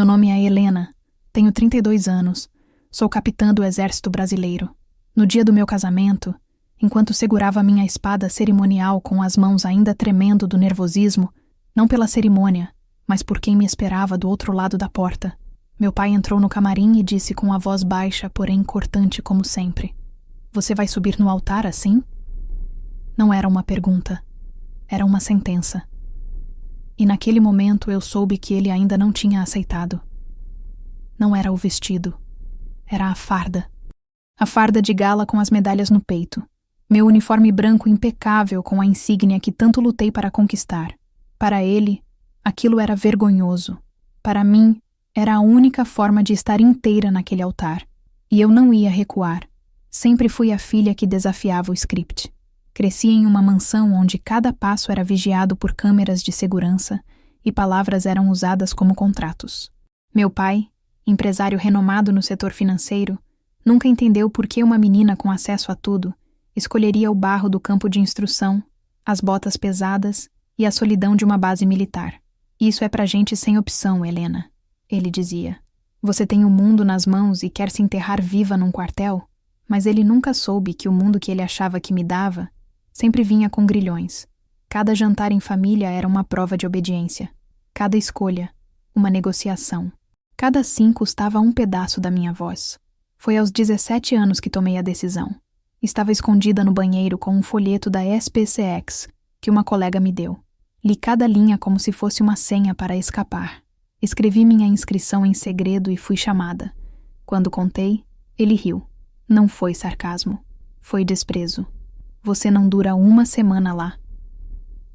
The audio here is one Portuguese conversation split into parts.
Meu nome é Helena, tenho 32 anos, sou capitã do Exército Brasileiro. No dia do meu casamento, enquanto segurava minha espada cerimonial com as mãos ainda tremendo do nervosismo, não pela cerimônia, mas por quem me esperava do outro lado da porta, meu pai entrou no camarim e disse com a voz baixa, porém cortante como sempre: "Você vai subir no altar assim?" Não era uma pergunta, era uma sentença. E naquele momento eu soube que ele ainda não tinha aceitado. Não era o vestido, era a farda. A farda de gala com as medalhas no peito. Meu uniforme branco impecável com a insígnia que tanto lutei para conquistar. Para ele, aquilo era vergonhoso. Para mim, era a única forma de estar inteira naquele altar. E eu não ia recuar. Sempre fui a filha que desafiava o script. Cresci em uma mansão onde cada passo era vigiado por câmeras de segurança e palavras eram usadas como contratos. Meu pai, empresário renomado no setor financeiro, nunca entendeu por que uma menina com acesso a tudo escolheria o barro do campo de instrução, as botas pesadas e a solidão de uma base militar. "Isso é pra gente sem opção, Helena", ele dizia. "Você tem o mundo nas mãos e quer se enterrar viva num quartel?" Mas ele nunca soube que o mundo que ele achava que me dava sempre vinha com grilhões. Cada jantar em família era uma prova de obediência. Cada escolha, uma negociação. Cada sim custava um pedaço da minha voz. Foi aos 17 anos que tomei a decisão. Estava escondida no banheiro com um folheto da SPCX que uma colega me deu. Li cada linha como se fosse uma senha para escapar. Escrevi minha inscrição em segredo e fui chamada. Quando contei, ele riu. Não foi sarcasmo. Foi desprezo. "Você não dura uma semana lá."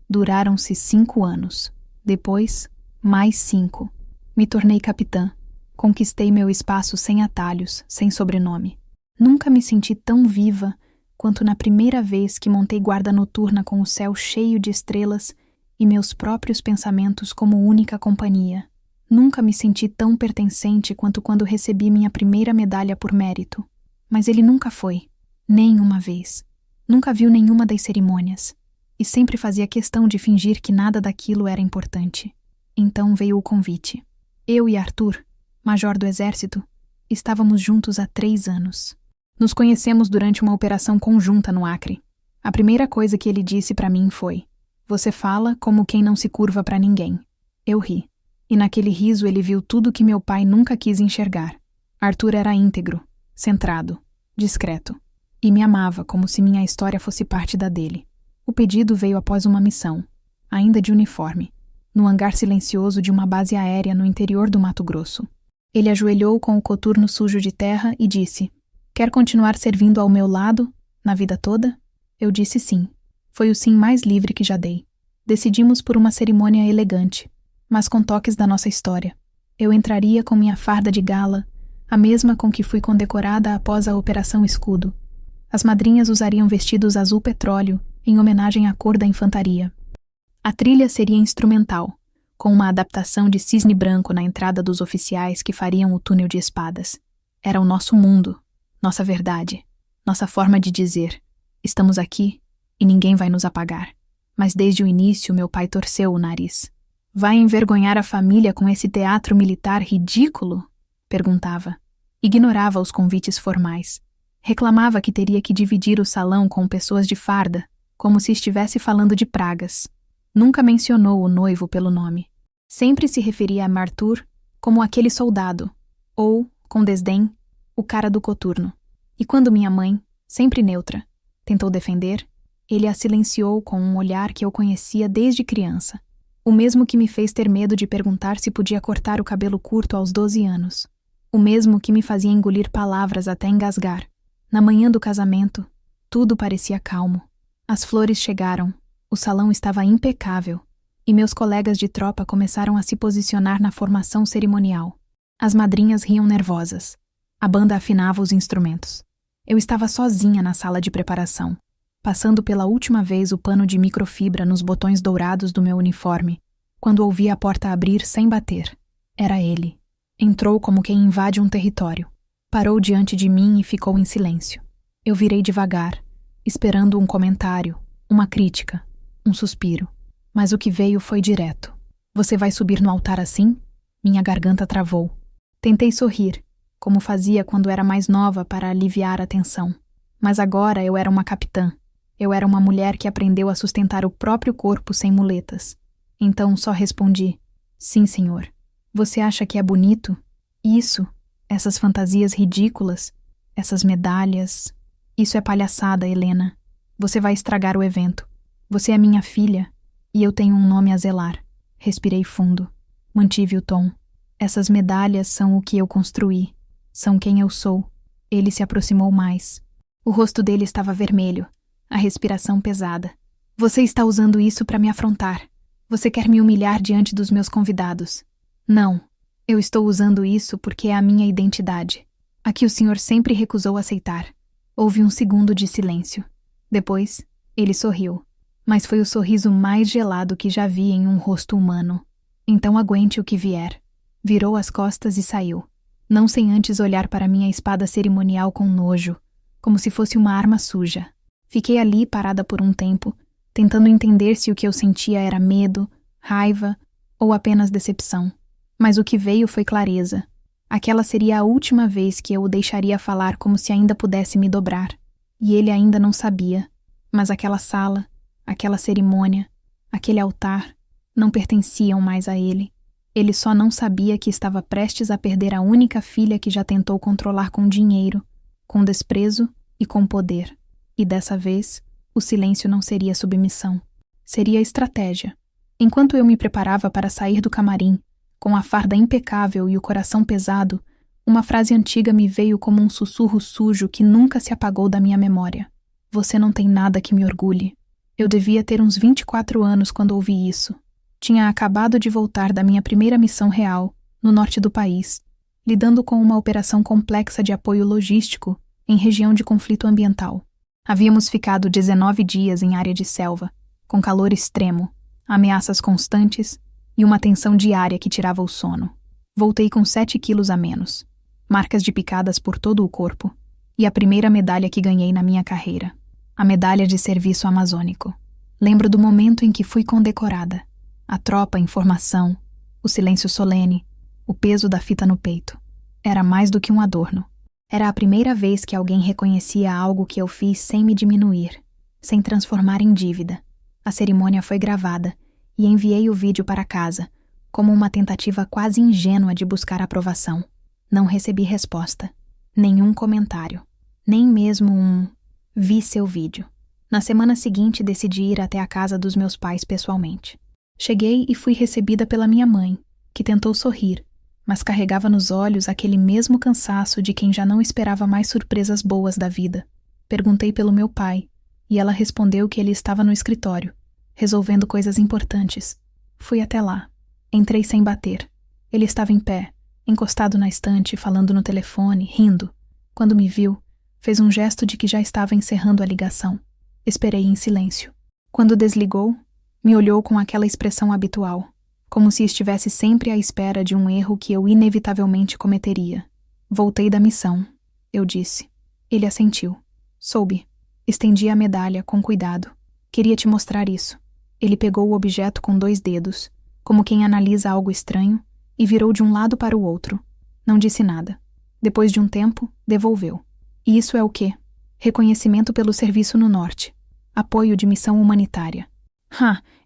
Duraram-se 5 anos. Depois, mais 5. Me tornei capitã. Conquistei meu espaço sem atalhos, sem sobrenome. Nunca me senti tão viva quanto na primeira vez que montei guarda noturna com o céu cheio de estrelas e meus próprios pensamentos como única companhia. Nunca me senti tão pertencente quanto quando recebi minha primeira medalha por mérito. Mas ele nunca foi, nem uma vez. Nunca viu nenhuma das cerimônias. E sempre fazia questão de fingir que nada daquilo era importante. Então veio o convite. Eu e Arthur, major do exército, estávamos juntos há 3 anos. Nos conhecemos durante uma operação conjunta no Acre. A primeira coisa que ele disse para mim foi: "Você fala como quem não se curva para ninguém." Eu ri. E naquele riso ele viu tudo que meu pai nunca quis enxergar. Arthur era íntegro, centrado, discreto. E me amava como se minha história fosse parte da dele. O pedido veio após uma missão, ainda de uniforme, no hangar silencioso de uma base aérea no interior do Mato Grosso. Ele ajoelhou com o coturno sujo de terra e disse: "Quer continuar servindo ao meu lado, na vida toda?" Eu disse sim. Foi o sim mais livre que já dei. Decidimos por uma cerimônia elegante, mas com toques da nossa história. Eu entraria com minha farda de gala, a mesma com que fui condecorada após a Operação Escudo. As madrinhas usariam vestidos azul petróleo, em homenagem à cor da infantaria. A trilha seria instrumental, com uma adaptação de cisne branco na entrada dos oficiais que fariam o túnel de espadas. Era o nosso mundo, nossa verdade, nossa forma de dizer: "Estamos aqui e ninguém vai nos apagar." Mas desde o início meu pai torceu o nariz. "Vai envergonhar a família com esse teatro militar ridículo?" perguntava. Ignorava os convites formais. Reclamava que teria que dividir o salão com pessoas de farda, como se estivesse falando de pragas. Nunca mencionou o noivo pelo nome. Sempre se referia a Arthur como aquele soldado, ou, com desdém, o cara do coturno. E quando minha mãe, sempre neutra, tentou defender, ele a silenciou com um olhar que eu conhecia desde criança. O mesmo que me fez ter medo de perguntar se podia cortar o cabelo curto aos 12 anos. O mesmo que me fazia engolir palavras até engasgar. Na manhã do casamento, tudo parecia calmo. As flores chegaram, o salão estava impecável, e meus colegas de tropa começaram a se posicionar na formação cerimonial. As madrinhas riam nervosas. A banda afinava os instrumentos. Eu estava sozinha na sala de preparação, passando pela última vez o pano de microfibra nos botões dourados do meu uniforme, quando ouvi a porta abrir sem bater. Era ele. Entrou como quem invade um território. Parou diante de mim e ficou em silêncio. Eu virei devagar, esperando um comentário, uma crítica, um suspiro. Mas o que veio foi direto. "Você vai subir no altar assim?" Minha garganta travou. Tentei sorrir, como fazia quando era mais nova para aliviar a tensão. Mas agora eu era uma capitã. Eu era uma mulher que aprendeu a sustentar o próprio corpo sem muletas. Então só respondi: sim, senhor. Você acha que é bonito? Isso, essas fantasias ridículas, essas medalhas... Isso é palhaçada, Helena. Você vai estragar o evento. Você é minha filha e eu tenho um nome a zelar. Respirei fundo. Mantive o tom. Essas medalhas são o que eu construí. São quem eu sou. Ele se aproximou mais. O rosto dele estava vermelho, a respiração pesada. Você está usando isso para me afrontar. Você quer me humilhar diante dos meus convidados. Não, eu estou usando isso porque é a minha identidade. A que o senhor sempre recusou aceitar. Houve um segundo de silêncio. Depois, ele sorriu. Mas foi o sorriso mais gelado que já vi em um rosto humano. Então aguente o que vier. Virou as costas e saiu. Não sem antes olhar para minha espada cerimonial com nojo, como se fosse uma arma suja. Fiquei ali parada por um tempo, tentando entender se o que eu sentia era medo, raiva ou apenas decepção. Mas o que veio foi clareza. Aquela seria a última vez que eu o deixaria falar como se ainda pudesse me dobrar. E ele ainda não sabia. Mas aquela sala, aquela cerimônia, aquele altar, não pertenciam mais a ele. Ele só não sabia que estava prestes a perder a única filha que já tentou controlar com dinheiro, com desprezo e com poder. E dessa vez, o silêncio não seria submissão. Seria estratégia. Enquanto eu me preparava para sair do camarim, com a farda impecável e o coração pesado, uma frase antiga me veio como um sussurro sujo que nunca se apagou da minha memória. Você não tem nada que me orgulhe. Eu devia ter uns 24 anos quando ouvi isso. Tinha acabado de voltar da minha primeira missão real, no norte do país, lidando com uma operação complexa de apoio logístico em região de conflito ambiental. Havíamos ficado 19 dias em área de selva, com calor extremo, ameaças constantes e uma tensão diária que tirava o sono. Voltei com 7 quilos a menos, marcas de picadas por todo o corpo, e a primeira medalha que ganhei na minha carreira, a medalha de serviço amazônico. Lembro do momento em que fui condecorada. A tropa em formação, o silêncio solene, o peso da fita no peito. Era mais do que um adorno. Era a primeira vez que alguém reconhecia algo que eu fiz sem me diminuir, sem transformar em dívida. A cerimônia foi gravada e enviei o vídeo para casa, como uma tentativa quase ingênua de buscar aprovação. Não recebi resposta, nenhum comentário, nem mesmo um "vi seu vídeo". Na semana seguinte decidi ir até a casa dos meus pais pessoalmente. Cheguei e fui recebida pela minha mãe, que tentou sorrir, mas carregava nos olhos aquele mesmo cansaço de quem já não esperava mais surpresas boas da vida. Perguntei pelo meu pai, e ela respondeu que ele estava no escritório, resolvendo coisas importantes. Fui até lá. Entrei sem bater. Ele estava em pé, encostado na estante, falando no telefone, rindo. Quando me viu, fez um gesto de que já estava encerrando a ligação. Esperei em silêncio. Quando desligou, me olhou com aquela expressão habitual, como se estivesse sempre à espera de um erro que eu inevitavelmente cometeria. Voltei da missão, eu disse. Ele assentiu. Soube. Estendi a medalha com cuidado. Queria te mostrar isso. Ele pegou o objeto com 2 dedos, como quem analisa algo estranho, e virou de um lado para o outro. Não disse nada. Depois de um tempo, devolveu. E isso é o quê? Reconhecimento pelo serviço no norte. Apoio de missão humanitária.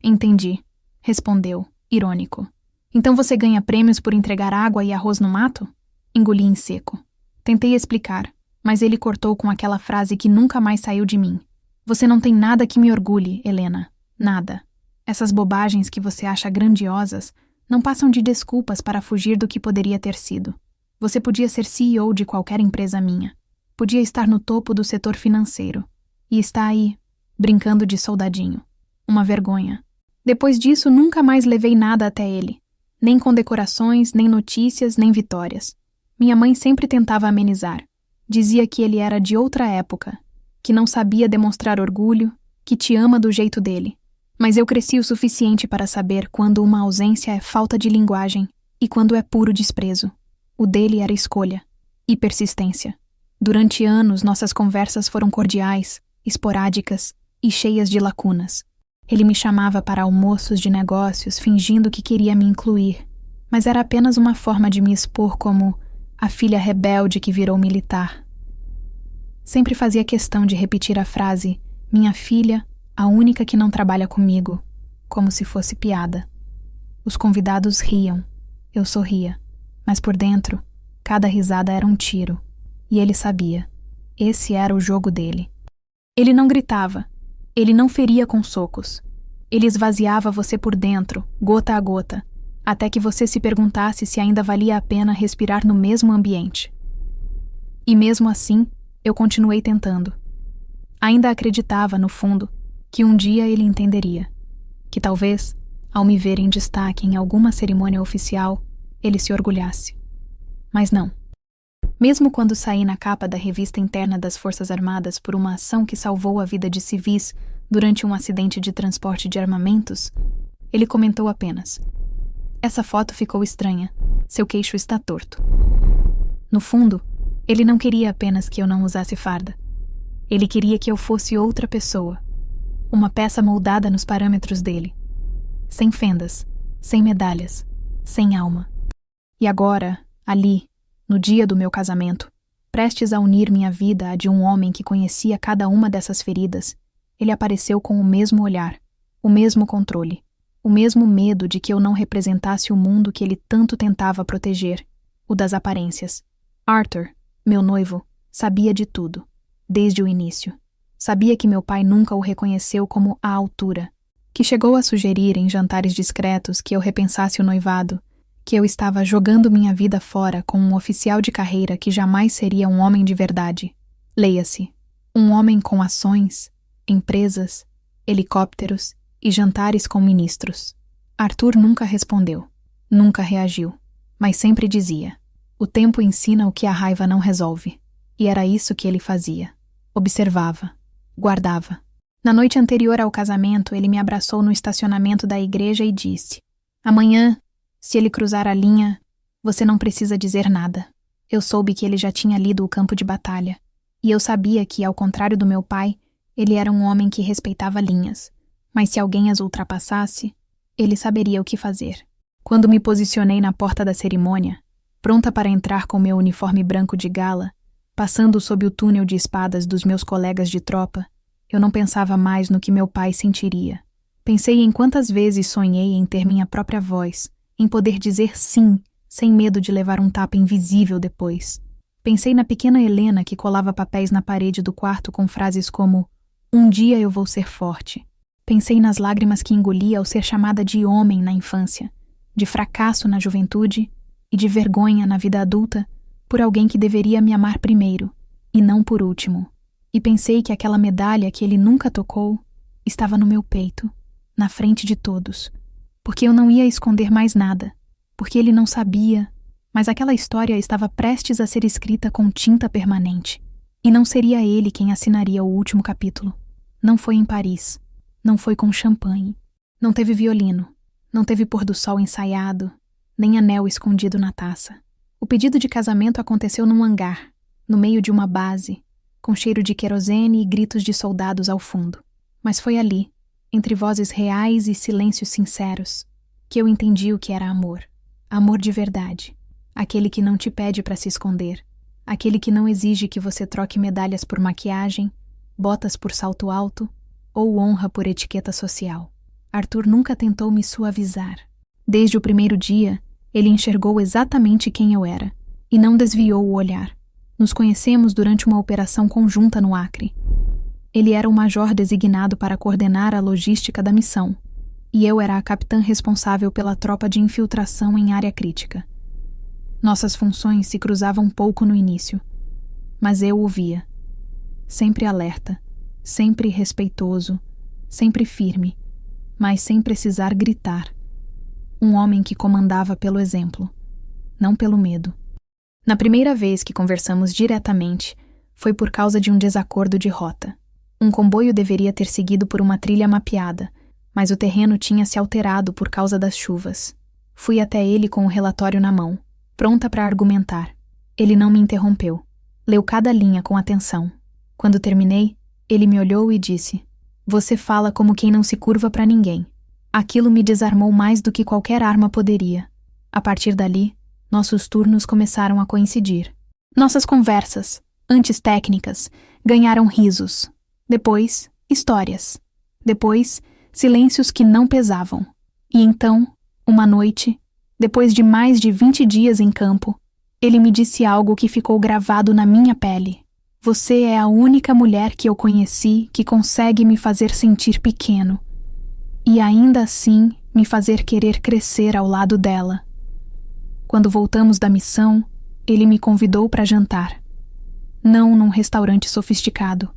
Entendi, respondeu, irônico. Então você ganha prêmios por entregar água e arroz no mato? Engoli em seco. Tentei explicar, mas ele cortou com aquela frase que nunca mais saiu de mim. Você não tem nada que me orgulhe, Helena. Nada. Essas bobagens que você acha grandiosas não passam de desculpas para fugir do que poderia ter sido. Você podia ser CEO de qualquer empresa minha. Podia estar no topo do setor financeiro. E está aí, brincando de soldadinho. Uma vergonha. Depois disso, nunca mais levei nada até ele. Nem condecorações, nem notícias, nem vitórias. Minha mãe sempre tentava amenizar. Dizia que ele era de outra época, que não sabia demonstrar orgulho, que te ama do jeito dele. Mas eu cresci o suficiente para saber quando uma ausência é falta de linguagem e quando é puro desprezo. O dele era escolha e persistência. Durante anos, nossas conversas foram cordiais, esporádicas e cheias de lacunas. Ele me chamava para almoços de negócios fingindo que queria me incluir, Mas era apenas uma forma de me expor como a filha rebelde que virou militar. Sempre fazia questão de repetir a frase, minha filha, a única que não trabalha comigo, como se fosse piada. Os convidados riam, eu sorria, mas por dentro, cada risada era um tiro, e ele sabia. Esse era o jogo dele. Ele não gritava, ele não feria com socos. Ele esvaziava você por dentro, gota a gota, até que você se perguntasse se ainda valia a pena respirar no mesmo ambiente. E mesmo assim, eu continuei tentando. Ainda acreditava, no fundo, que um dia ele entenderia. Que talvez, ao me ver em destaque em alguma cerimônia oficial, ele se orgulhasse. Mas não. Mesmo quando saí na capa da revista interna das Forças Armadas por uma ação que salvou a vida de civis durante um acidente de transporte de armamentos, ele comentou apenas: essa foto ficou estranha, seu queixo está torto. No fundo, ele não queria apenas que eu não usasse farda. Ele queria que eu fosse outra pessoa, uma peça moldada nos parâmetros dele. Sem fendas, sem medalhas, sem alma. E agora, ali, no dia do meu casamento, prestes a unir minha vida à de um homem que conhecia cada uma dessas feridas, ele apareceu com o mesmo olhar, o mesmo controle, o mesmo medo de que eu não representasse o mundo que ele tanto tentava proteger, o das aparências. Arthur, meu noivo, sabia de tudo, desde o início. Sabia que meu pai nunca o reconheceu como à altura, que chegou a sugerir em jantares discretos que eu repensasse o noivado, que eu estava jogando minha vida fora com um oficial de carreira que jamais seria um homem de verdade. Leia-se, um homem com ações, empresas, helicópteros e jantares com ministros. Arthur nunca respondeu, nunca reagiu, mas sempre dizia: o tempo ensina o que a raiva não resolve. E era isso que ele fazia. Observava, guardava. Na noite anterior ao casamento, ele me abraçou no estacionamento da igreja e disse: amanhã, se ele cruzar a linha, você não precisa dizer nada. Eu soube que ele já tinha lido O Campo de Batalha. E eu sabia que, ao contrário do meu pai, ele era um homem que respeitava linhas. Mas se alguém as ultrapassasse, ele saberia o que fazer. Quando me posicionei na porta da cerimônia, pronta para entrar com meu uniforme branco de gala, passando sob o túnel de espadas dos meus colegas de tropa, eu não pensava mais no que meu pai sentiria. Pensei em quantas vezes sonhei em ter minha própria voz, em poder dizer sim, sem medo de levar um tapa invisível depois. Pensei na pequena Helena que colava papéis na parede do quarto com frases como: um dia eu vou ser forte. Pensei nas lágrimas que engolia ao ser chamada de homem na infância, de fracasso na juventude e de vergonha na vida adulta por alguém que deveria me amar primeiro, e não por último. E pensei que aquela medalha que ele nunca tocou estava no meu peito, na frente de todos, porque eu não ia esconder mais nada, porque ele não sabia, mas aquela história estava prestes a ser escrita com tinta permanente, e não seria ele quem assinaria o último capítulo. Não foi em Paris, não foi com champanhe, não teve violino, não teve pôr do sol ensaiado, nem anel escondido na taça. O pedido de casamento aconteceu num hangar, no meio de uma base, com cheiro de querosene e gritos de soldados ao fundo. Mas foi ali, entre vozes reais e silêncios sinceros, que eu entendi o que era amor. Amor de verdade. Aquele que não te pede para se esconder. Aquele que não exige que você troque medalhas por maquiagem, botas por salto alto ou honra por etiqueta social. Arthur nunca tentou me suavizar. Desde o primeiro dia, ele enxergou exatamente quem eu era e não desviou o olhar. Nos conhecemos durante uma operação conjunta no Acre. Ele era o major designado para coordenar a logística da missão, e eu era a capitã responsável pela tropa de infiltração em área crítica. Nossas funções se cruzavam pouco no início, mas eu o via. Sempre alerta, sempre respeitoso, sempre firme, mas sem precisar gritar. Um homem que comandava pelo exemplo, não pelo medo. Na primeira vez que conversamos diretamente, foi por causa de um desacordo de rota. Um comboio deveria ter seguido por uma trilha mapeada, mas o terreno tinha se alterado por causa das chuvas. Fui até ele com o relatório na mão, pronta para argumentar. Ele não me interrompeu. Leu cada linha com atenção. Quando terminei, ele me olhou e disse: "Você fala como quem não se curva para ninguém." Aquilo me desarmou mais do que qualquer arma poderia. A partir dali, nossos turnos começaram a coincidir. Nossas conversas, antes técnicas, ganharam risos. Depois, histórias. Depois, silêncios que não pesavam. E então, uma noite, depois de mais de 20 dias em campo, ele me disse algo que ficou gravado na minha pele. Você é a única mulher que eu conheci que consegue me fazer sentir pequeno. E ainda assim, me fazer querer crescer ao lado dela. Quando voltamos da missão, ele me convidou para jantar. Não num restaurante sofisticado.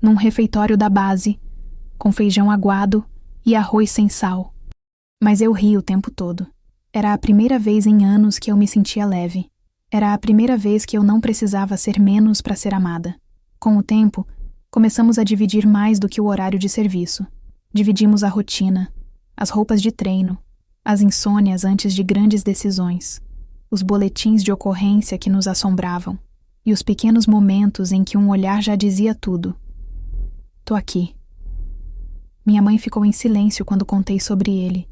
Num refeitório da base, com feijão aguado e arroz sem sal. Mas eu ri o tempo todo. Era a primeira vez em anos que eu me sentia leve. Era a primeira vez que eu não precisava ser menos para ser amada. Com o tempo, começamos a dividir mais do que o horário de serviço. Dividimos a rotina, as roupas de treino, as insônias antes de grandes decisões, os boletins de ocorrência que nos assombravam e os pequenos momentos em que um olhar já dizia tudo. Tô aqui. Minha mãe ficou em silêncio quando contei sobre ele.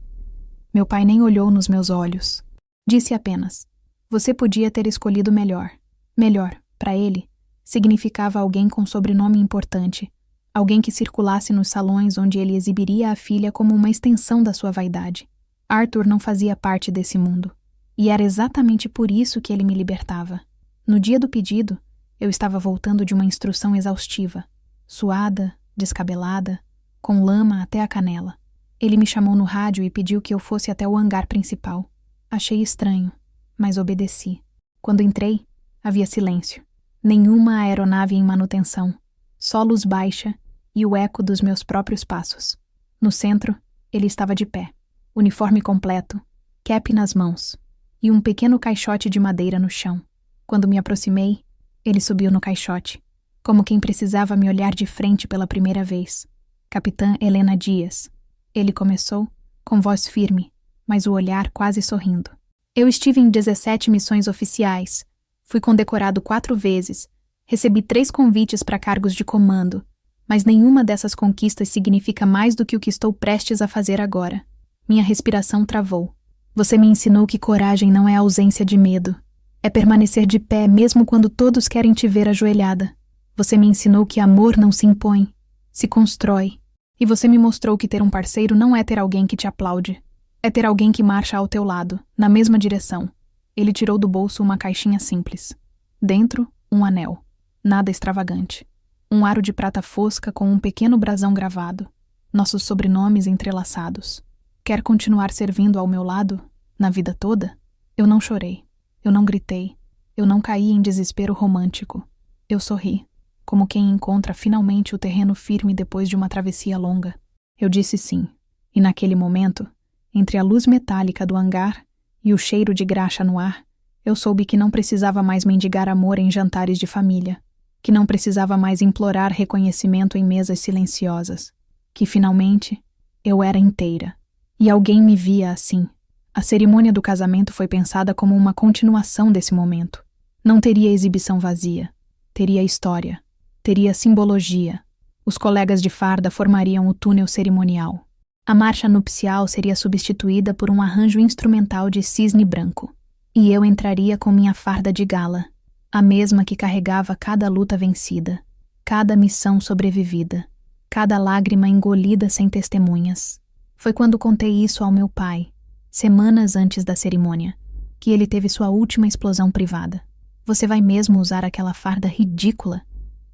Meu pai nem olhou nos meus olhos. Disse apenas: você podia ter escolhido melhor. Melhor, para ele, significava alguém com sobrenome importante, alguém que circulasse nos salões onde ele exibiria a filha como uma extensão da sua vaidade. Arthur não fazia parte desse mundo, e era exatamente por isso que ele me libertava. No dia do pedido, eu estava voltando de uma instrução exaustiva, suada, descabelada, com lama até a canela. Ele me chamou no rádio e pediu que eu fosse até o hangar principal. Achei estranho, mas obedeci. Quando entrei, havia silêncio. Nenhuma aeronave em manutenção. Só luz baixa e o eco dos meus próprios passos. No centro, ele estava de pé. Uniforme completo, cap nas mãos e um pequeno caixote de madeira no chão. Quando me aproximei, ele subiu no caixote, como quem precisava me olhar de frente pela primeira vez. Capitã Helena Dias. Ele começou, com voz firme, mas o olhar quase sorrindo. Eu estive em 17 missões oficiais, fui condecorado 4 vezes, recebi 3 convites para cargos de comando, mas nenhuma dessas conquistas significa mais do que o que estou prestes a fazer agora. Minha respiração travou. Você me ensinou que coragem não é ausência de medo. É permanecer de pé mesmo quando todos querem te ver ajoelhada. Você me ensinou que amor não se impõe, se constrói. E você me mostrou que ter um parceiro não é ter alguém que te aplaude. É ter alguém que marcha ao teu lado, na mesma direção. Ele tirou do bolso uma caixinha simples. Dentro, um anel. Nada extravagante. Um aro de prata fosca com um pequeno brasão gravado. Nossos sobrenomes entrelaçados. Quer continuar servindo ao meu lado, na vida toda? Eu não chorei. Eu não gritei. Eu não caí em desespero romântico. Eu sorri, como quem encontra finalmente o terreno firme depois de uma travessia longa. Eu disse sim. E naquele momento, entre a luz metálica do hangar e o cheiro de graxa no ar, eu soube que não precisava mais mendigar amor em jantares de família, que não precisava mais implorar reconhecimento em mesas silenciosas, que finalmente eu era inteira. E alguém me via assim. A cerimônia do casamento foi pensada como uma continuação desse momento. Não teria exibição vazia. Teria história. Teria simbologia. Os colegas de farda formariam o túnel cerimonial. A marcha nupcial seria substituída por um arranjo instrumental de cisne branco. E eu entraria com minha farda de gala, a mesma que carregava cada luta vencida, cada missão sobrevivida, cada lágrima engolida sem testemunhas. Foi quando contei isso ao meu pai, semanas antes da cerimônia, que ele teve sua última explosão privada. Você vai mesmo usar aquela farda ridícula?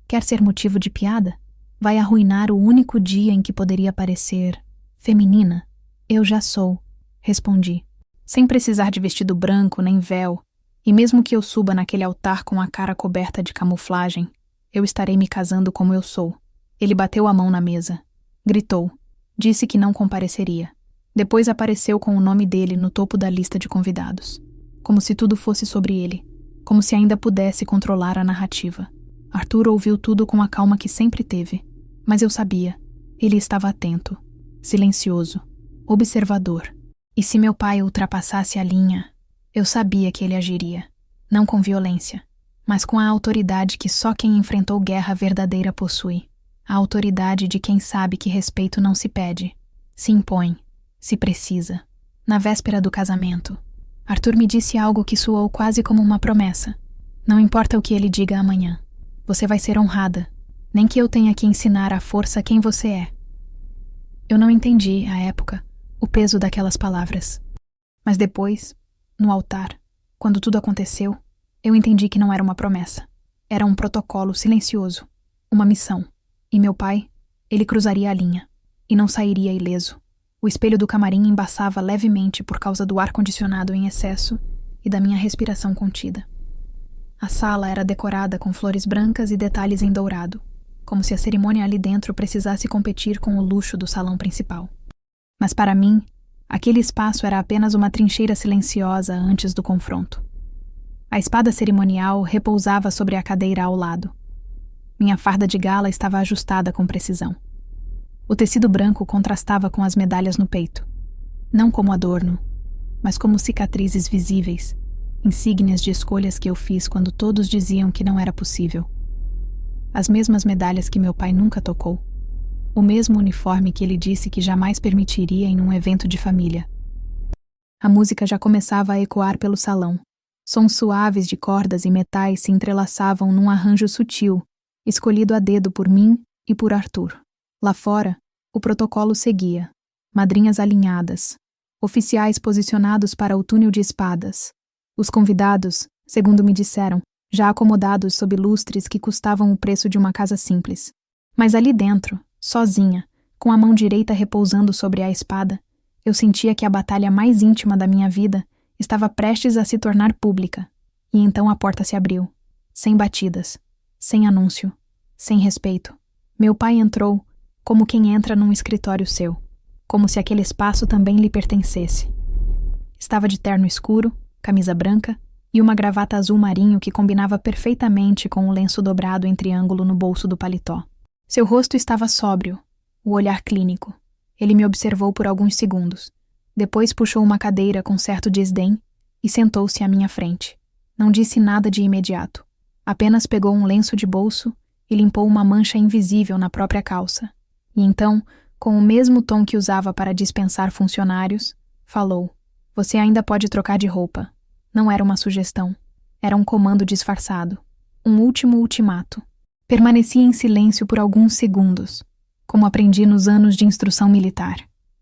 Quer ser motivo de piada? Vai arruinar o único dia em que poderia parecer feminina? Eu já sou, respondi, sem precisar de vestido branco nem véu, e mesmo que eu suba naquele altar com a cara coberta de camuflagem, eu estarei me casando como eu sou. Ele bateu a mão na mesa, gritou, disse que não compareceria. Depois apareceu com o nome dele no topo da lista de convidados, como se tudo fosse sobre ele, como se ainda pudesse controlar a narrativa. Arthur ouviu tudo com a calma que sempre teve, mas eu sabia, ele estava atento, silencioso, observador. E se meu pai ultrapassasse a linha, eu sabia que ele agiria, não com violência, mas com a autoridade que só quem enfrentou guerra verdadeira possui. A autoridade de quem sabe que respeito não se pede, se impõe, se precisa. Na véspera do casamento, Arthur me disse algo que soou quase como uma promessa. Não importa o que ele diga amanhã. Você vai ser honrada, nem que eu tenha que ensinar à força quem você é. Eu não entendi, à época, o peso daquelas palavras. Mas depois, no altar, quando tudo aconteceu, eu entendi que não era uma promessa. Era um protocolo silencioso, uma missão. E meu pai, ele cruzaria a linha, e não sairia ileso. O espelho do camarim embaçava levemente por causa do ar-condicionado em excesso e da minha respiração contida. A sala era decorada com flores brancas e detalhes em dourado, como se a cerimônia ali dentro precisasse competir com o luxo do salão principal. Mas para mim, aquele espaço era apenas uma trincheira silenciosa antes do confronto. A espada cerimonial repousava sobre a cadeira ao lado. Minha farda de gala estava ajustada com precisão. O tecido branco contrastava com as medalhas no peito, não como adorno, mas como cicatrizes visíveis, insígnias de escolhas que eu fiz quando todos diziam que não era possível. As mesmas medalhas que meu pai nunca tocou, o mesmo uniforme que ele disse que jamais permitiria em um evento de família. A música já começava a ecoar pelo salão. Sons suaves de cordas e metais se entrelaçavam num arranjo sutil, escolhido a dedo por mim e por Arthur. Lá fora, o protocolo seguia. Madrinhas alinhadas, oficiais posicionados para o túnel de espadas. Os convidados, segundo me disseram, já acomodados sob lustres que custavam o preço de uma casa simples. Mas ali dentro, sozinha, com a mão direita repousando sobre a espada, eu sentia que a batalha mais íntima da minha vida estava prestes a se tornar pública. E então a porta se abriu, sem batidas, sem anúncio, sem respeito. Meu pai entrou, como quem entra num escritório seu, como se aquele espaço também lhe pertencesse. Estava de terno escuro, camisa branca e uma gravata azul marinho que combinava perfeitamente com o lenço dobrado em triângulo no bolso do paletó. Seu rosto estava sóbrio, o olhar clínico. Ele me observou por alguns segundos. Depois puxou uma cadeira com certo desdém e sentou-se à minha frente. Não disse nada de imediato. Apenas pegou um lenço de bolso e limpou uma mancha invisível na própria calça. E então, com o mesmo tom que usava para dispensar funcionários, falou: "Você ainda pode trocar de roupa." Não era uma sugestão. Era um comando disfarçado. Um último ultimato. Permaneci em silêncio por alguns segundos, como aprendi nos anos de instrução militar.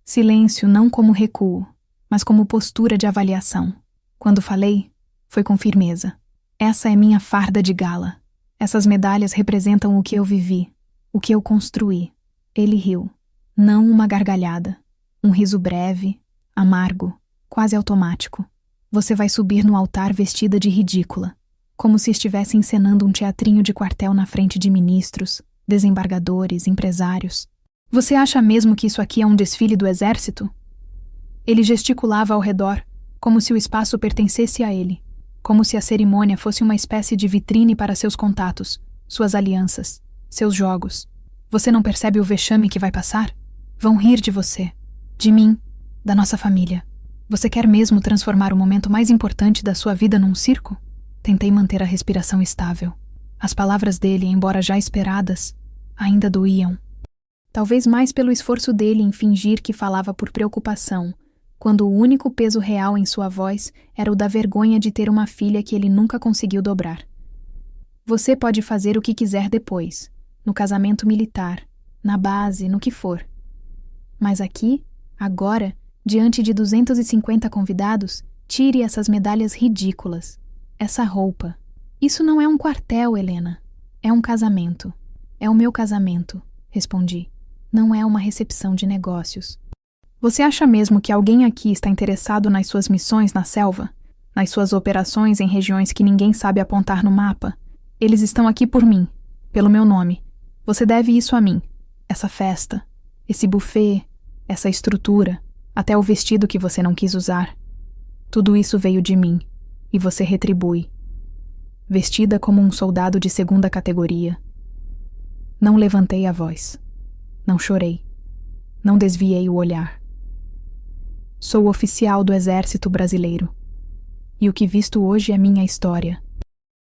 Silêncio não como recuo, mas como postura de avaliação. Quando falei, foi com firmeza. Essa é minha farda de gala. Essas medalhas representam o que eu vivi, o que eu construí. Ele riu. Não uma gargalhada. Um riso breve, amargo, quase automático. Você vai subir no altar vestida de ridícula, como se estivesse encenando um teatrinho de quartel na frente de ministros, desembargadores, empresários. Você acha mesmo que isso aqui é um desfile do exército? Ele gesticulava ao redor, como se o espaço pertencesse a ele, como se a cerimônia fosse uma espécie de vitrine para seus contatos, suas alianças, seus jogos. Você não percebe o vexame que vai passar? Vão rir de você, de mim, da nossa família. Você quer mesmo transformar o momento mais importante da sua vida num circo? Tentei manter a respiração estável. As palavras dele, embora já esperadas, ainda doíam. Talvez mais pelo esforço dele em fingir que falava por preocupação, quando o único peso real em sua voz era o da vergonha de ter uma filha que ele nunca conseguiu dobrar. Você pode fazer o que quiser depois, no casamento militar, na base, no que for. Mas aqui, agora, diante de 250 convidados, tire essas medalhas ridículas, essa roupa. Isso não é um quartel, Helena. É um casamento. É o meu casamento, respondi. Não é uma recepção de negócios. Você acha mesmo que alguém aqui está interessado nas suas missões na selva? Nas suas operações em regiões que ninguém sabe apontar no mapa? Eles estão aqui por mim, pelo meu nome. Você deve isso a mim. Essa festa, esse buffet, essa estrutura, até o vestido que você não quis usar. Tudo isso veio de mim, e você retribui. Vestida como um soldado de segunda categoria. Não levantei a voz. Não chorei. Não desviei o olhar. Sou oficial do Exército Brasileiro. E o que visto hoje é minha história.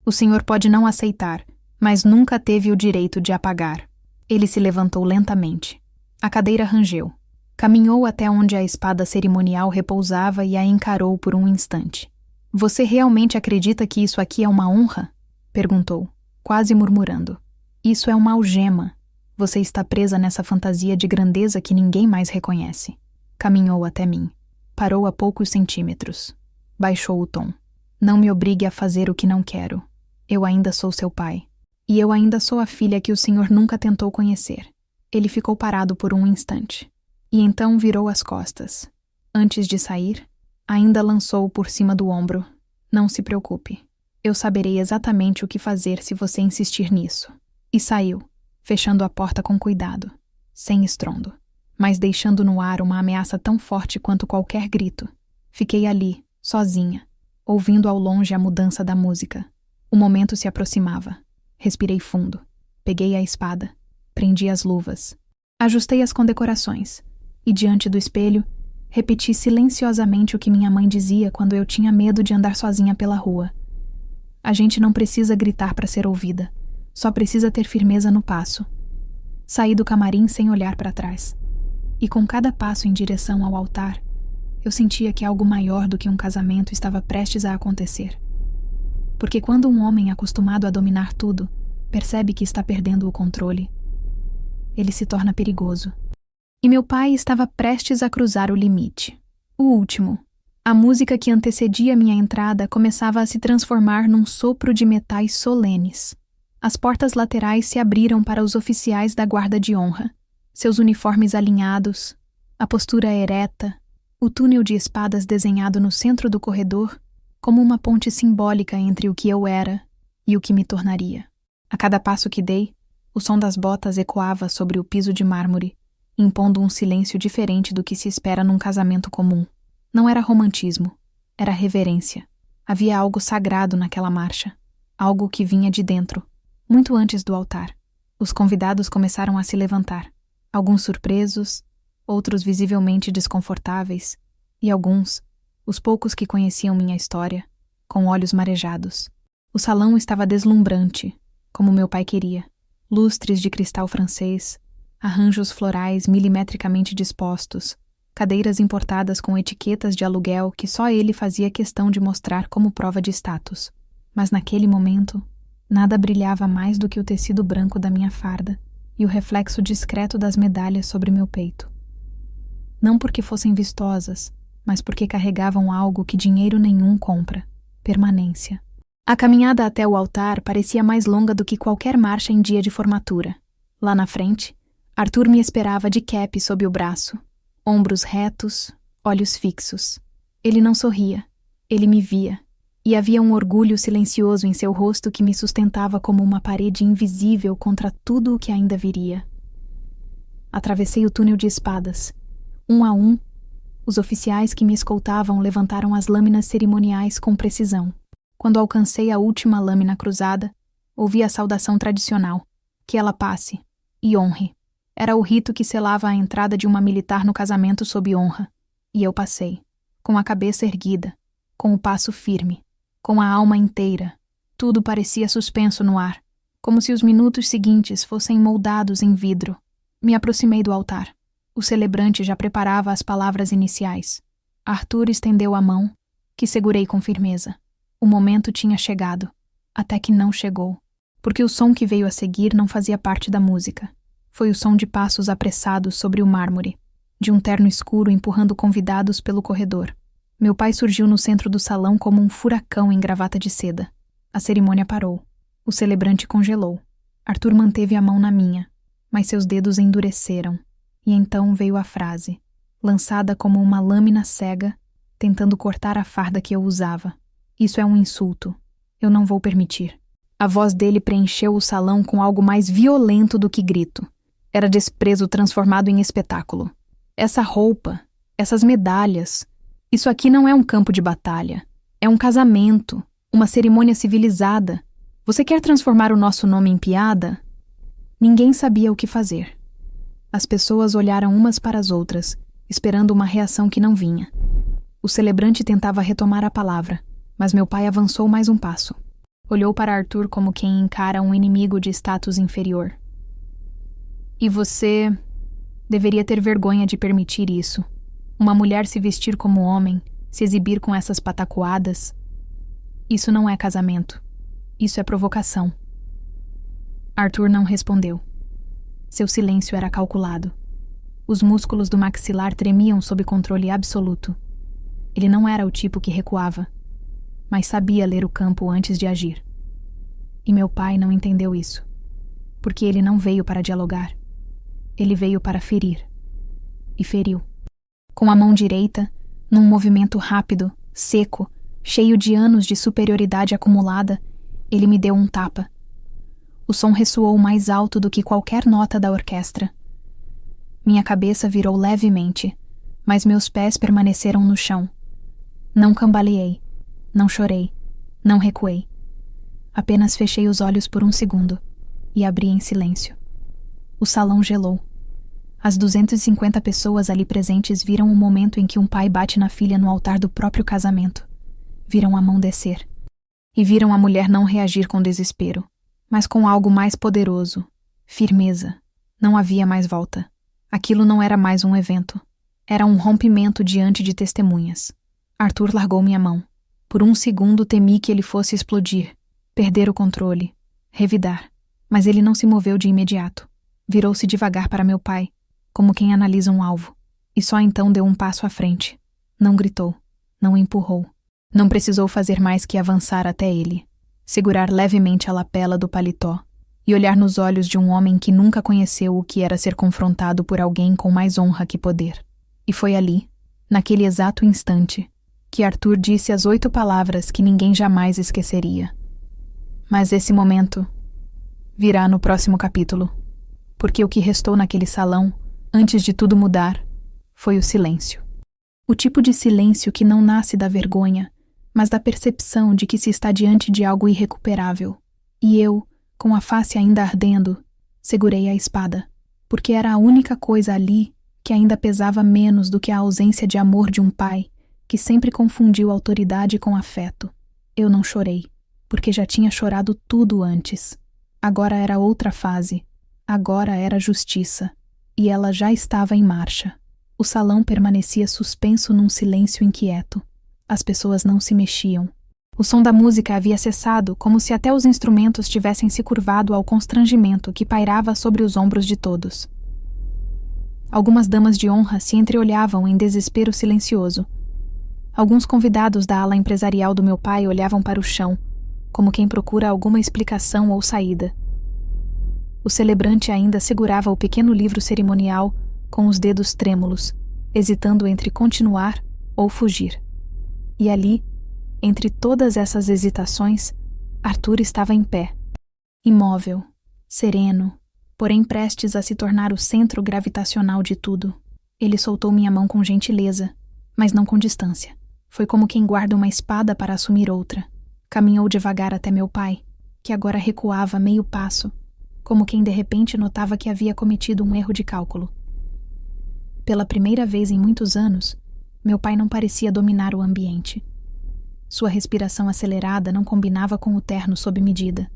O senhor pode não aceitar, mas nunca teve o direito de apagar. Ele se levantou lentamente. A cadeira rangeu. Caminhou até onde a espada cerimonial repousava e a encarou por um instante. Você realmente acredita que isso aqui é uma honra? Perguntou, quase murmurando. Isso é uma algema. Você está presa nessa fantasia de grandeza que ninguém mais reconhece. Caminhou até mim. Parou a poucos centímetros. Baixou o tom. Não me obrigue a fazer o que não quero. Eu ainda sou seu pai. E eu ainda sou a filha que o senhor nunca tentou conhecer. Ele ficou parado por um instante. E então virou as costas. Antes de sair, ainda lançou por cima do ombro. Não se preocupe. Eu saberei exatamente o que fazer se você insistir nisso. E saiu, fechando a porta com cuidado, sem estrondo, mas deixando no ar uma ameaça tão forte quanto qualquer grito. Fiquei ali, sozinha, ouvindo ao longe a mudança da música. O momento se aproximava. Respirei fundo. Peguei a espada. Prendi as luvas. Ajustei as condecorações. E diante do espelho, repeti silenciosamente o que minha mãe dizia quando eu tinha medo de andar sozinha pela rua. A gente não precisa gritar para ser ouvida. Só precisa ter firmeza no passo. Saí do camarim sem olhar para trás. E com cada passo em direção ao altar, eu sentia que algo maior do que um casamento estava prestes a acontecer. Porque quando um homem acostumado a dominar tudo percebe que está perdendo o controle, ele se torna perigoso. E meu pai estava prestes a cruzar o limite. O último. A música que antecedia minha entrada começava a se transformar num sopro de metais solenes. As portas laterais se abriram para os oficiais da guarda de honra, seus uniformes alinhados, a postura ereta, o túnel de espadas desenhado no centro do corredor como uma ponte simbólica entre o que eu era e o que me tornaria. A cada passo que dei, o som das botas ecoava sobre o piso de mármore, impondo um silêncio diferente do que se espera num casamento comum. Não era romantismo, era reverência. Havia algo sagrado naquela marcha, algo que vinha de dentro, muito antes do altar. Os convidados começaram a se levantar, alguns surpresos, outros visivelmente desconfortáveis, e alguns, os poucos que conheciam minha história, com olhos marejados. O salão estava deslumbrante, como meu pai queria. Lustres de cristal francês, arranjos florais milimetricamente dispostos, cadeiras importadas com etiquetas de aluguel que só ele fazia questão de mostrar como prova de status. Mas naquele momento, nada brilhava mais do que o tecido branco da minha farda e o reflexo discreto das medalhas sobre meu peito. Não porque fossem vistosas, mas porque carregavam algo que dinheiro nenhum compra: permanência. A caminhada até o altar parecia mais longa do que qualquer marcha em dia de formatura. Lá na frente, Arthur me esperava de cap sob o braço, ombros retos, olhos fixos. Ele não sorria, ele me via, e havia um orgulho silencioso em seu rosto que me sustentava como uma parede invisível contra tudo o que ainda viria. Atravessei o túnel de espadas. Um a um, os oficiais que me escoltavam levantaram as lâminas cerimoniais com precisão. Quando alcancei a última lâmina cruzada, ouvi a saudação tradicional: que ela passe e honre. Era o rito que selava a entrada de uma militar no casamento sob honra. E eu passei, com a cabeça erguida, com o passo firme, com a alma inteira. Tudo parecia suspenso no ar, como se os minutos seguintes fossem moldados em vidro. Me aproximei do altar. O celebrante já preparava as palavras iniciais. Arthur estendeu a mão, que segurei com firmeza. O momento tinha chegado, até que não chegou, porque o som que veio a seguir não fazia parte da música. Foi o som de passos apressados sobre o mármore, de um terno escuro empurrando convidados pelo corredor. Meu pai surgiu no centro do salão como um furacão em gravata de seda. A cerimônia parou. O celebrante congelou. Arthur manteve a mão na minha, mas seus dedos endureceram. E então veio a frase, lançada como uma lâmina cega, tentando cortar a farda que eu usava. Isso é um insulto. Eu não vou permitir. A voz dele preencheu o salão com algo mais violento do que grito. Era desprezo transformado em espetáculo. Essa roupa, essas medalhas, isso aqui não é um campo de batalha. É um casamento, uma cerimônia civilizada. Você quer transformar o nosso nome em piada? Ninguém sabia o que fazer. As pessoas olharam umas para as outras, esperando uma reação que não vinha. O celebrante tentava retomar a palavra, mas meu pai avançou mais um passo. Olhou para Arthur como quem encara um inimigo de status inferior. E você Deveria ter vergonha de permitir isso. Uma mulher se vestir como homem, se exibir com essas patacoadas. Isso não é casamento. Isso é provocação. Arthur não respondeu. Seu silêncio era calculado. Os músculos do maxilar tremiam sob controle absoluto. Ele não era o tipo que recuava, mas sabia ler o campo antes de agir. E meu pai não entendeu isso, porque ele não veio para dialogar. Ele veio para ferir. E feriu. Com a mão direita, num movimento rápido, seco, cheio de anos de superioridade acumulada, ele me deu um tapa. O som ressoou mais alto do que qualquer nota da orquestra. Minha cabeça virou levemente, mas meus pés permaneceram no chão. Não cambaleei, não chorei, não recuei. Apenas fechei os olhos por um segundo e abri em silêncio. O salão gelou. As 250 pessoas ali presentes viram o momento em que um pai bate na filha no altar do próprio casamento. Viram a mão descer. E viram a mulher não reagir com desespero, mas com algo mais poderoso, firmeza. Não havia mais volta. Aquilo não era mais um evento. Era um rompimento diante de testemunhas. Arthur largou minha mão. Por um segundo temi que ele fosse explodir, perder o controle, revidar. Mas ele não se moveu de imediato. Virou-se devagar para meu pai, como quem analisa um alvo, e só então deu um passo à frente. Não gritou, não empurrou. Não precisou fazer mais que avançar até ele, segurar levemente a lapela do paletó e olhar nos olhos de um homem que nunca conheceu o que era ser confrontado por alguém com mais honra que poder. E foi ali, naquele exato instante, que Arthur disse as 8 palavras que ninguém jamais esqueceria. Mas esse momento virá no próximo capítulo, porque o que restou naquele salão, antes de tudo mudar, foi o silêncio. O tipo de silêncio que não nasce da vergonha, mas da percepção de que se está diante de algo irrecuperável. E eu, com a face ainda ardendo, segurei a espada, porque era a única coisa ali que ainda pesava menos do que a ausência de amor de um pai que sempre confundiu autoridade com afeto. Eu não chorei, porque já tinha chorado tudo antes. Agora era outra fase. Agora era justiça. E ela já estava em marcha. O salão permanecia suspenso num silêncio inquieto. As pessoas não se mexiam. O som da música havia cessado, como se até os instrumentos tivessem se curvado ao constrangimento que pairava sobre os ombros de todos. Algumas damas de honra se entreolhavam em desespero silencioso. Alguns convidados da ala empresarial do meu pai olhavam para o chão, como quem procura alguma explicação ou saída. O celebrante ainda segurava o pequeno livro cerimonial com os dedos trêmulos, hesitando entre continuar ou fugir. E ali, entre todas essas hesitações, Arthur estava em pé, imóvel, sereno, porém prestes a se tornar o centro gravitacional de tudo. Ele soltou minha mão com gentileza, mas não com distância. Foi como quem guarda uma espada para assumir outra. Caminhou devagar até meu pai, que agora recuava meio passo, como quem de repente notava que havia cometido um erro de cálculo. Pela primeira vez em muitos anos, meu pai não parecia dominar o ambiente. Sua respiração acelerada não combinava com o terno sob medida.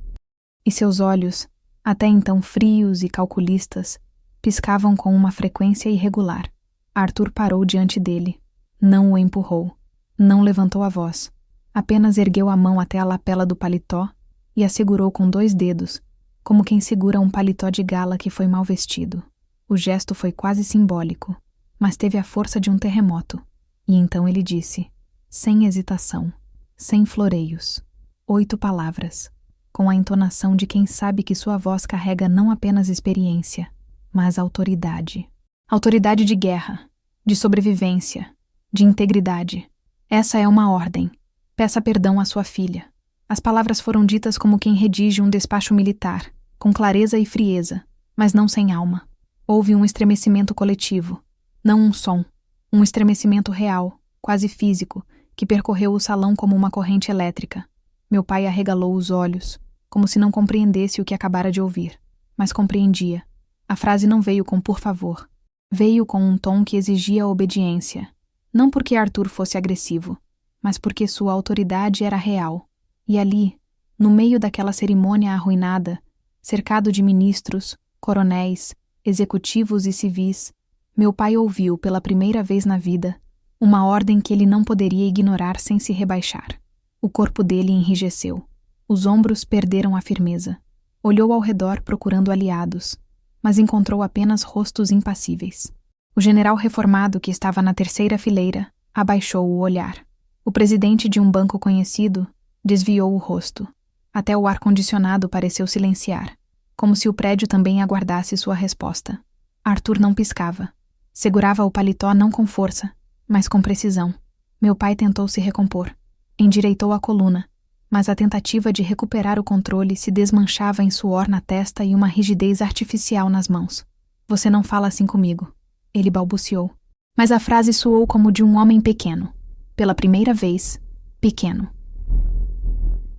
E seus olhos, até então frios e calculistas, piscavam com uma frequência irregular. Arthur parou diante dele. Não o empurrou. Não levantou a voz. Apenas ergueu a mão até a lapela do paletó e a segurou com 2 dedos, como quem segura um paletó de gala que foi mal vestido. O gesto foi quase simbólico, mas teve a força de um terremoto. E então ele disse, sem hesitação, sem floreios, 8 palavras, com a entonação de quem sabe que sua voz carrega não apenas experiência, mas autoridade. Autoridade de guerra, de sobrevivência, de integridade. Essa é uma ordem. Peça perdão à sua filha. As palavras foram ditas como quem redige um despacho militar, com clareza e frieza, mas não sem alma. Houve um estremecimento coletivo, não um som, um estremecimento real, quase físico, que percorreu o salão como uma corrente elétrica. Meu pai arregalou os olhos, como se não compreendesse o que acabara de ouvir, mas compreendia. A frase não veio com por favor. Veio com um tom que exigia obediência, não porque Arthur fosse agressivo, mas porque sua autoridade era real. E ali, no meio daquela cerimônia arruinada, cercado de ministros, coronéis, executivos e civis, Meu pai ouviu, pela primeira vez na vida, uma ordem que ele não poderia ignorar sem se rebaixar. O corpo dele enrijeceu. Os ombros perderam a firmeza. Olhou ao redor procurando aliados, mas encontrou apenas rostos impassíveis. O general reformado, que estava na terceira fileira, abaixou o olhar. O presidente de um banco conhecido desviou o rosto. Até o ar-condicionado pareceu silenciar, como se o prédio também aguardasse sua resposta. Arthur não piscava. Segurava o paletó não com força, mas com precisão. Meu pai tentou se recompor. Endireitou a coluna, mas a tentativa de recuperar o controle se desmanchava em suor na testa e uma rigidez artificial nas mãos. Você não fala assim comigo, ele balbuciou. Mas a frase soou como de um homem pequeno. Pela primeira vez, pequeno.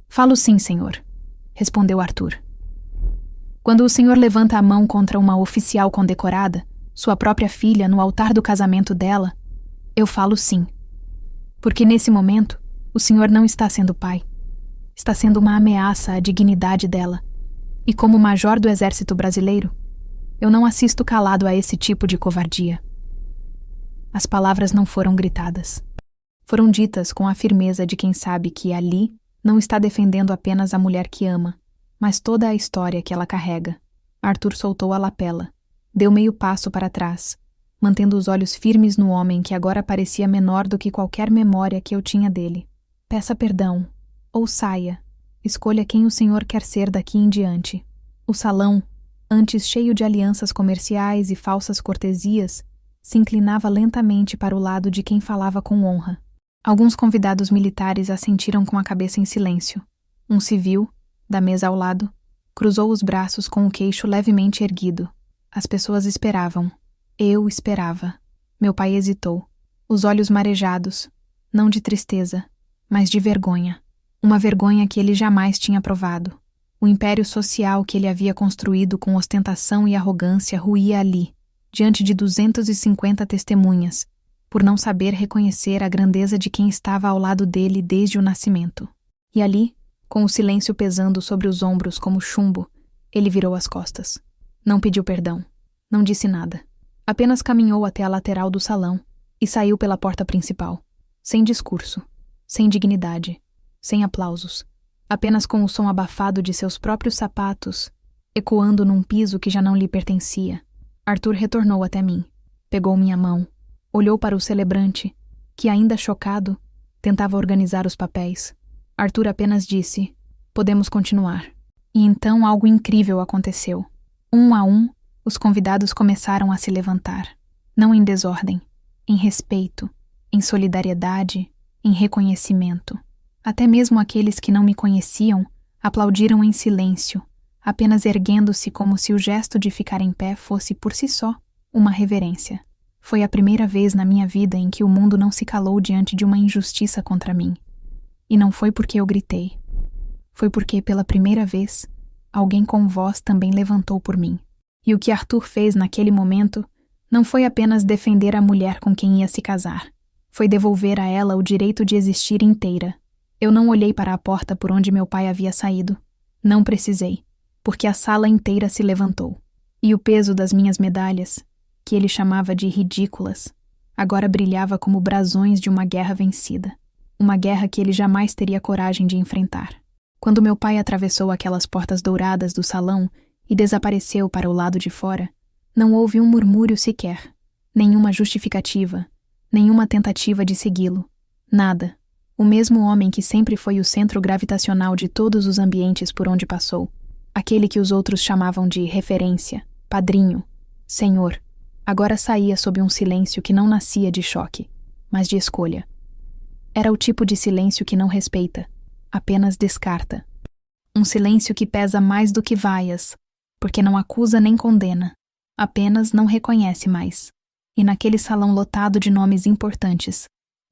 Falo sim, senhor, respondeu Arthur. Quando o senhor levanta a mão contra uma oficial condecorada, sua própria filha, no altar do casamento dela, eu falo sim. Porque nesse momento, o senhor não está sendo pai. Está sendo uma ameaça à dignidade dela. E como major do exército brasileiro, eu não assisto calado a esse tipo de covardia. As palavras não foram gritadas. Foram ditas com a firmeza de quem sabe que ali não está defendendo apenas a mulher que ama, mas toda a história que ela carrega. Arthur soltou a lapela, deu meio passo para trás, mantendo os olhos firmes no homem que agora parecia menor do que qualquer memória que eu tinha dele. Peça perdão, ou saia. Escolha quem o senhor quer ser daqui em diante. O salão, antes cheio de alianças comerciais e falsas cortesias, se inclinava lentamente para o lado de quem falava com honra. Alguns convidados militares assentiram com a cabeça em silêncio. Um civil, da mesa ao lado, cruzou os braços com o queixo levemente erguido. As pessoas esperavam. Eu esperava. Meu pai hesitou, os olhos marejados, não de tristeza, mas de vergonha. Uma vergonha que ele jamais tinha provado. O império social que ele havia construído com ostentação e arrogância ruía ali, diante de 250 testemunhas, por não saber reconhecer a grandeza de quem estava ao lado dele desde o nascimento. E ali, com o silêncio pesando sobre os ombros como chumbo, ele virou as costas. Não pediu perdão. Não disse nada. Apenas caminhou até a lateral do salão e saiu pela porta principal. Sem discurso, sem dignidade, sem aplausos. Apenas com o som abafado de seus próprios sapatos, ecoando num piso que já não lhe pertencia. Arthur retornou até mim. Pegou minha mão. Olhou para o celebrante, que, ainda chocado, tentava organizar os papéis. Arthur apenas disse, podemos continuar. E então algo incrível aconteceu. Um a um, os convidados começaram a se levantar. Não em desordem, em respeito, em solidariedade, em reconhecimento. Até mesmo aqueles que não me conheciam aplaudiram em silêncio, apenas erguendo-se como se o gesto de ficar em pé fosse por si só uma reverência. Foi a primeira vez na minha vida em que o mundo não se calou diante de uma injustiça contra mim. E não foi porque eu gritei. Foi porque, pela primeira vez, alguém com voz também levantou por mim. E o que Arthur fez naquele momento não foi apenas defender a mulher com quem ia se casar. Foi devolver a ela o direito de existir inteira. Eu não olhei para a porta por onde meu pai havia saído. Não precisei, porque a sala inteira se levantou. E o peso das minhas medalhas, que ele chamava de ridículas, agora brilhava como brasões de uma guerra vencida. Uma guerra que ele jamais teria coragem de enfrentar. Quando meu pai atravessou aquelas portas douradas do salão e desapareceu para o lado de fora, não houve um murmúrio sequer, nenhuma justificativa, nenhuma tentativa de segui-lo. Nada. O mesmo homem que sempre foi o centro gravitacional de todos os ambientes por onde passou, aquele que os outros chamavam de referência, padrinho, senhor, agora saía sob um silêncio que não nascia de choque, mas de escolha. Era o tipo de silêncio que não respeita, apenas descarta. Um silêncio que pesa mais do que vaias, porque não acusa nem condena, apenas não reconhece mais. E naquele salão lotado de nomes importantes,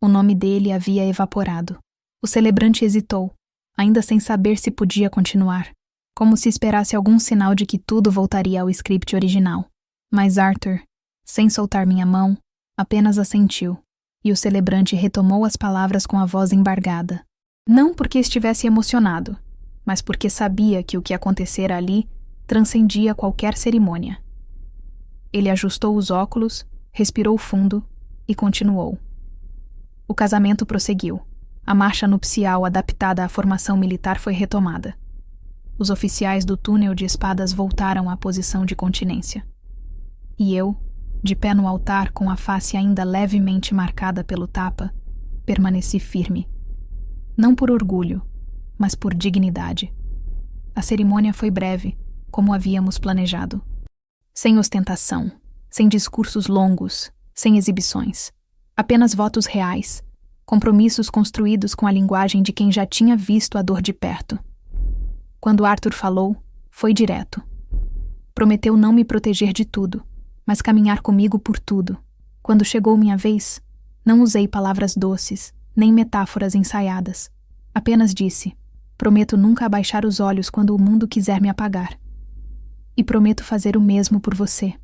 o nome dele havia evaporado. O celebrante hesitou, ainda sem saber se podia continuar, como se esperasse algum sinal de que tudo voltaria ao script original. Mas Arthur, sem soltar minha mão, apenas assentiu, e o celebrante retomou as palavras com a voz embargada. Não porque estivesse emocionado, mas porque sabia que o que acontecera ali transcendia qualquer cerimônia. Ele ajustou os óculos respirou fundo e continuou. O casamento prosseguiu. A marcha nupcial adaptada à formação militar foi retomada. Os oficiais do túnel de espadas voltaram à posição de continência. E eu, de pé no altar com a face ainda levemente marcada pelo tapa, permaneci firme. Não por orgulho, mas por dignidade. A cerimônia foi breve, como havíamos planejado. Sem ostentação, sem discursos longos, sem exibições. Apenas votos reais, compromissos construídos com a linguagem de quem já tinha visto a dor de perto. Quando Arthur falou, foi direto. Prometeu não me proteger de tudo, mas caminhar comigo por tudo. Quando chegou minha vez, não usei palavras doces, nem metáforas ensaiadas. Apenas disse: prometo nunca abaixar os olhos quando o mundo quiser me apagar. E prometo fazer o mesmo por você.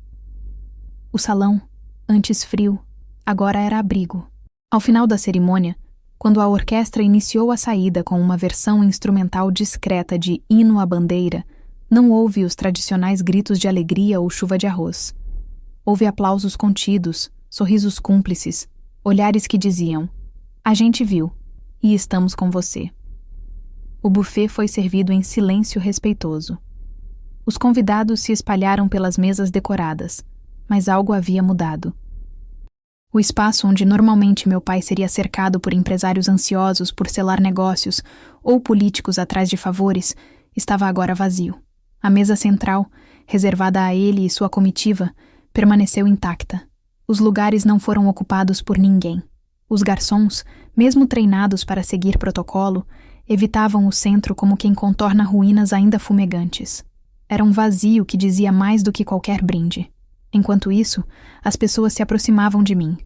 O salão, antes frio, agora era abrigo. Ao final da cerimônia, quando a orquestra iniciou a saída com uma versão instrumental discreta de Hino à Bandeira, não houve os tradicionais gritos de alegria ou chuva de arroz. Houve aplausos contidos, sorrisos cúmplices, olhares que diziam: a gente viu, e estamos com você. O buffet foi servido em silêncio respeitoso. Os convidados se espalharam pelas mesas decoradas, mas algo havia mudado. O espaço onde normalmente meu pai seria cercado por empresários ansiosos por selar negócios ou políticos atrás de favores, estava agora vazio. A mesa central, reservada a ele e sua comitiva, permaneceu intacta. Os lugares não foram ocupados por ninguém. Os garçons, mesmo treinados para seguir protocolo, evitavam o centro como quem contorna ruínas ainda fumegantes. Era um vazio que dizia mais do que qualquer brinde. Enquanto isso, as pessoas se aproximavam de mim.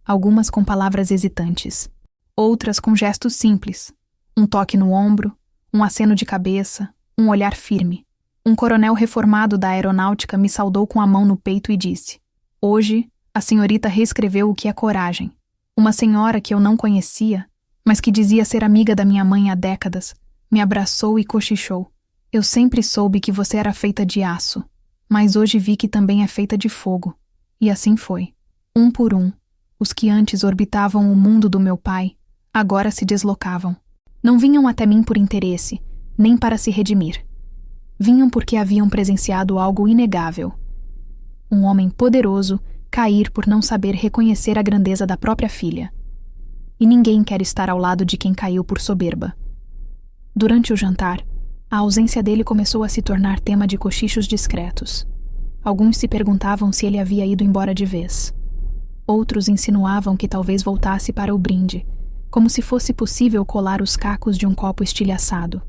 Algumas com palavras hesitantes, outras com gestos simples. Um toque no ombro, um aceno de cabeça, um olhar firme. Um coronel reformado da aeronáutica me saudou com a mão no peito e disse: hoje, a senhorita reescreveu o que é coragem. Uma senhora que eu não conhecia, mas que dizia ser amiga da minha mãe há décadas, me abraçou e cochichou. Eu sempre soube que você era feita de aço, mas hoje vi que também é feita de fogo. E assim foi. Um por um, os que antes orbitavam o mundo do meu pai, agora se deslocavam. Não vinham até mim por interesse, nem para se redimir. Vinham porque haviam presenciado algo inegável. Um homem poderoso cair por não saber reconhecer a grandeza da própria filha. E ninguém quer estar ao lado de quem caiu por soberba. Durante o jantar, a ausência dele começou a se tornar tema de cochichos discretos. Alguns se perguntavam se ele havia ido embora de vez. Outros insinuavam que talvez voltasse para o brinde, como se fosse possível colar os cacos de um copo estilhaçado.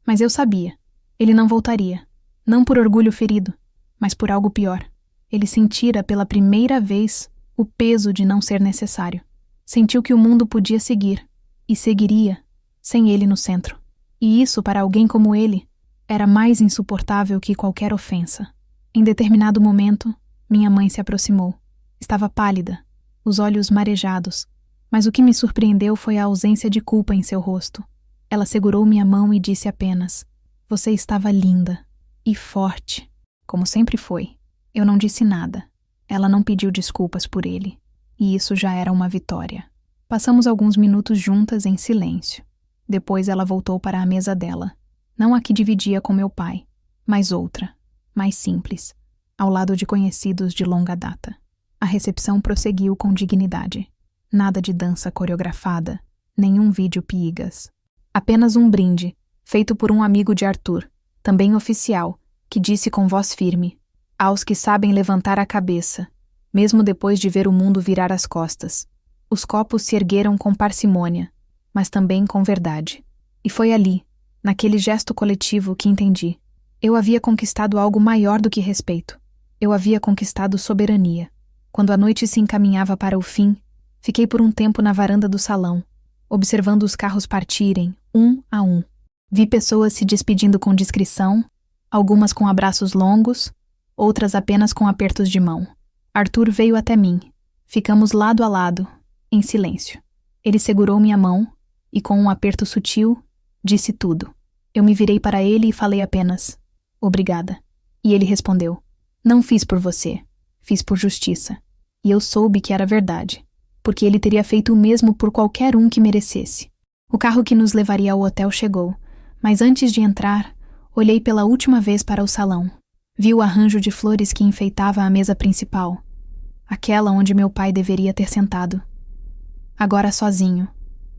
Mas eu sabia, ele não voltaria, não por orgulho ferido, mas por algo pior. Ele sentira pela primeira vez o peso de não ser necessário. Sentiu que o mundo podia seguir, e seguiria, sem ele no centro. E isso, para alguém como ele, era mais insuportável que qualquer ofensa. Em determinado momento, minha mãe se aproximou. Estava pálida, os olhos marejados, mas o que me surpreendeu foi a ausência de culpa em seu rosto. Ela segurou minha mão e disse apenas: você estava linda e forte, como sempre foi. Eu não disse nada. Ela não pediu desculpas por ele, e isso já era uma vitória. Passamos alguns minutos juntas em silêncio. Depois ela voltou para a mesa dela, não a que dividia com meu pai, mas outra, mais simples, ao lado de conhecidos de longa data. A recepção prosseguiu com dignidade. Nada de dança coreografada, nenhum vídeo piegas. Apenas um brinde, feito por um amigo de Arthur, também oficial, que disse com voz firme: aos que sabem levantar a cabeça, mesmo depois de ver o mundo virar as costas. Os copos se ergueram com parcimônia, mas também com verdade. E foi ali, naquele gesto coletivo, que entendi. Eu havia conquistado algo maior do que respeito. Eu havia conquistado soberania. Quando a noite se encaminhava para o fim, fiquei por um tempo na varanda do salão, observando os carros partirem, um a um. Vi pessoas se despedindo com discrição, algumas com abraços longos, outras apenas com apertos de mão. Arthur veio até mim. Ficamos lado a lado, em silêncio. Ele segurou minha mão e, com um aperto sutil, disse tudo. Eu me virei para ele e falei apenas: obrigada. E ele respondeu: não fiz por você, fiz por justiça. E eu soube que era verdade, porque ele teria feito o mesmo por qualquer um que merecesse. O carro que nos levaria ao hotel chegou, mas antes de entrar, olhei pela última vez para o salão. Vi o arranjo de flores que enfeitava a mesa principal, aquela onde meu pai deveria ter sentado. Agora sozinho,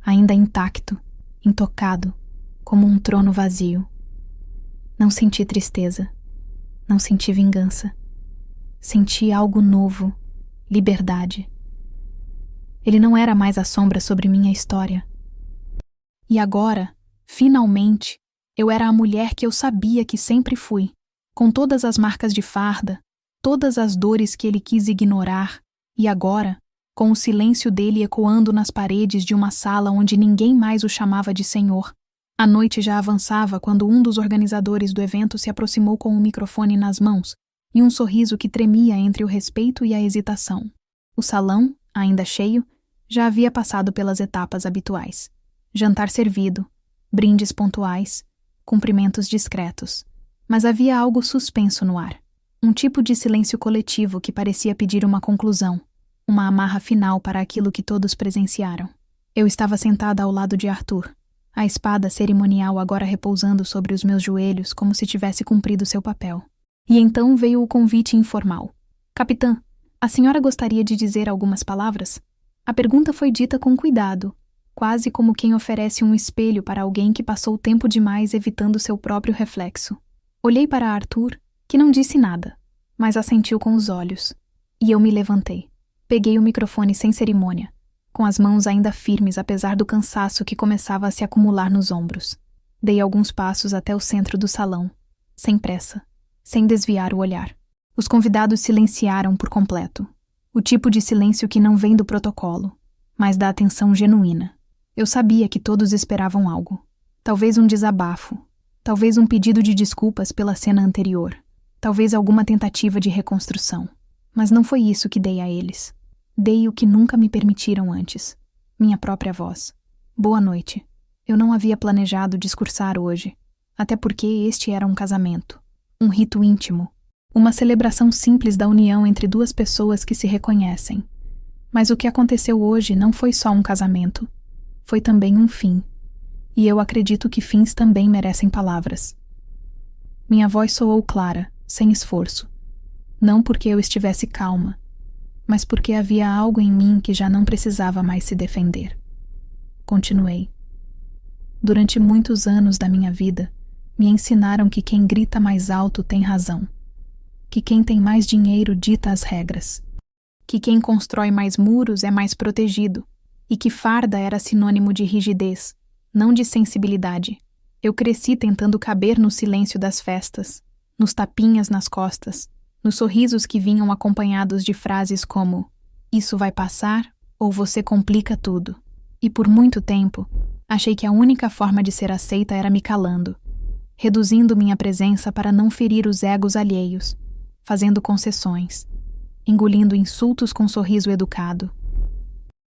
ainda intacto, intocado, como um trono vazio. Não senti tristeza, não senti vingança. Senti algo novo, liberdade. Ele não era mais a sombra sobre minha história. E agora, finalmente, eu era a mulher que eu sabia que sempre fui, com todas as marcas de farda, todas as dores que ele quis ignorar, e agora, com o silêncio dele ecoando nas paredes de uma sala onde ninguém mais o chamava de senhor. A noite já avançava quando um dos organizadores do evento se aproximou com um microfone nas mãos e um sorriso que tremia entre o respeito e a hesitação. O salão, ainda cheio, já havia passado pelas etapas habituais. Jantar servido, brindes pontuais, cumprimentos discretos. Mas havia algo suspenso no ar. Um tipo de silêncio coletivo que parecia pedir uma conclusão, uma amarra final para aquilo que todos presenciaram. Eu estava sentada ao lado de Arthur, a espada cerimonial agora repousando sobre os meus joelhos como se tivesse cumprido seu papel. E então veio o convite informal. Capitã, a senhora gostaria de dizer algumas palavras? A pergunta foi dita com cuidado, quase como quem oferece um espelho para alguém que passou tempo demais evitando seu próprio reflexo. Olhei para Arthur, que não disse nada, mas assentiu com os olhos. E eu me levantei. Peguei o microfone sem cerimônia, com as mãos ainda firmes apesar do cansaço que começava a se acumular nos ombros. Dei alguns passos até o centro do salão, sem pressa, sem desviar o olhar. Os convidados silenciaram por completo. O tipo de silêncio que não vem do protocolo, mas da atenção genuína. Eu sabia que todos esperavam algo. Talvez um desabafo, talvez um pedido de desculpas pela cena anterior, talvez alguma tentativa de reconstrução. Mas não foi isso que dei a eles. Dei o que nunca me permitiram antes. Minha própria voz. Boa noite. Eu não havia planejado discursar hoje, até porque este era um casamento, um rito íntimo, uma celebração simples da união entre duas pessoas que se reconhecem. Mas o que aconteceu hoje não foi só um casamento, foi também um fim. E eu acredito que fins também merecem palavras. Minha voz soou clara, sem esforço. Não porque eu estivesse calma, mas porque havia algo em mim que já não precisava mais se defender. Continuei. Durante muitos anos da minha vida, me ensinaram que quem grita mais alto tem razão, que quem tem mais dinheiro dita as regras, que quem constrói mais muros é mais protegido, e que farda era sinônimo de rigidez, não de sensibilidade. Eu cresci tentando caber no silêncio das festas, nos tapinhas nas costas, nos sorrisos que vinham acompanhados de frases como "isso vai passar" ou "você complica tudo". E por muito tempo, achei que a única forma de ser aceita era me calando, reduzindo minha presença para não ferir os egos alheios, fazendo concessões, engolindo insultos com sorriso educado.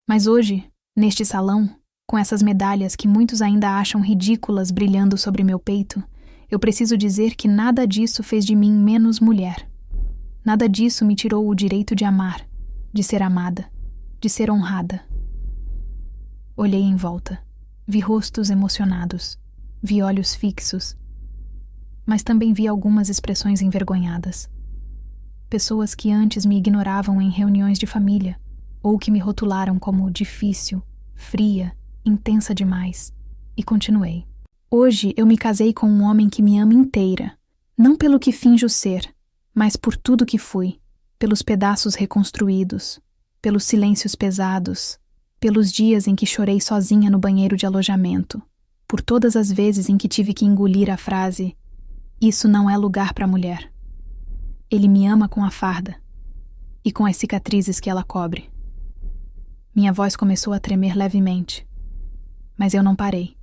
Mas hoje, neste salão, com essas medalhas que muitos ainda acham ridículas brilhando sobre meu peito, eu preciso dizer que nada disso fez de mim menos mulher. Nada disso me tirou o direito de amar, de ser amada, de ser honrada. Olhei em volta, vi rostos emocionados, vi olhos fixos, mas também vi algumas expressões envergonhadas. Pessoas que antes me ignoravam em reuniões de família, ou que me rotularam como difícil, fria, intensa demais, e continuei. Hoje eu me casei com um homem que me ama inteira, não pelo que finjo ser, mas por tudo que fui, pelos pedaços reconstruídos, pelos silêncios pesados, pelos dias em que chorei sozinha no banheiro de alojamento, por todas as vezes em que tive que engolir a frase "isso não é lugar para mulher". Ele me ama com a farda e com as cicatrizes que ela cobre. Minha voz começou a tremer levemente, mas eu não parei.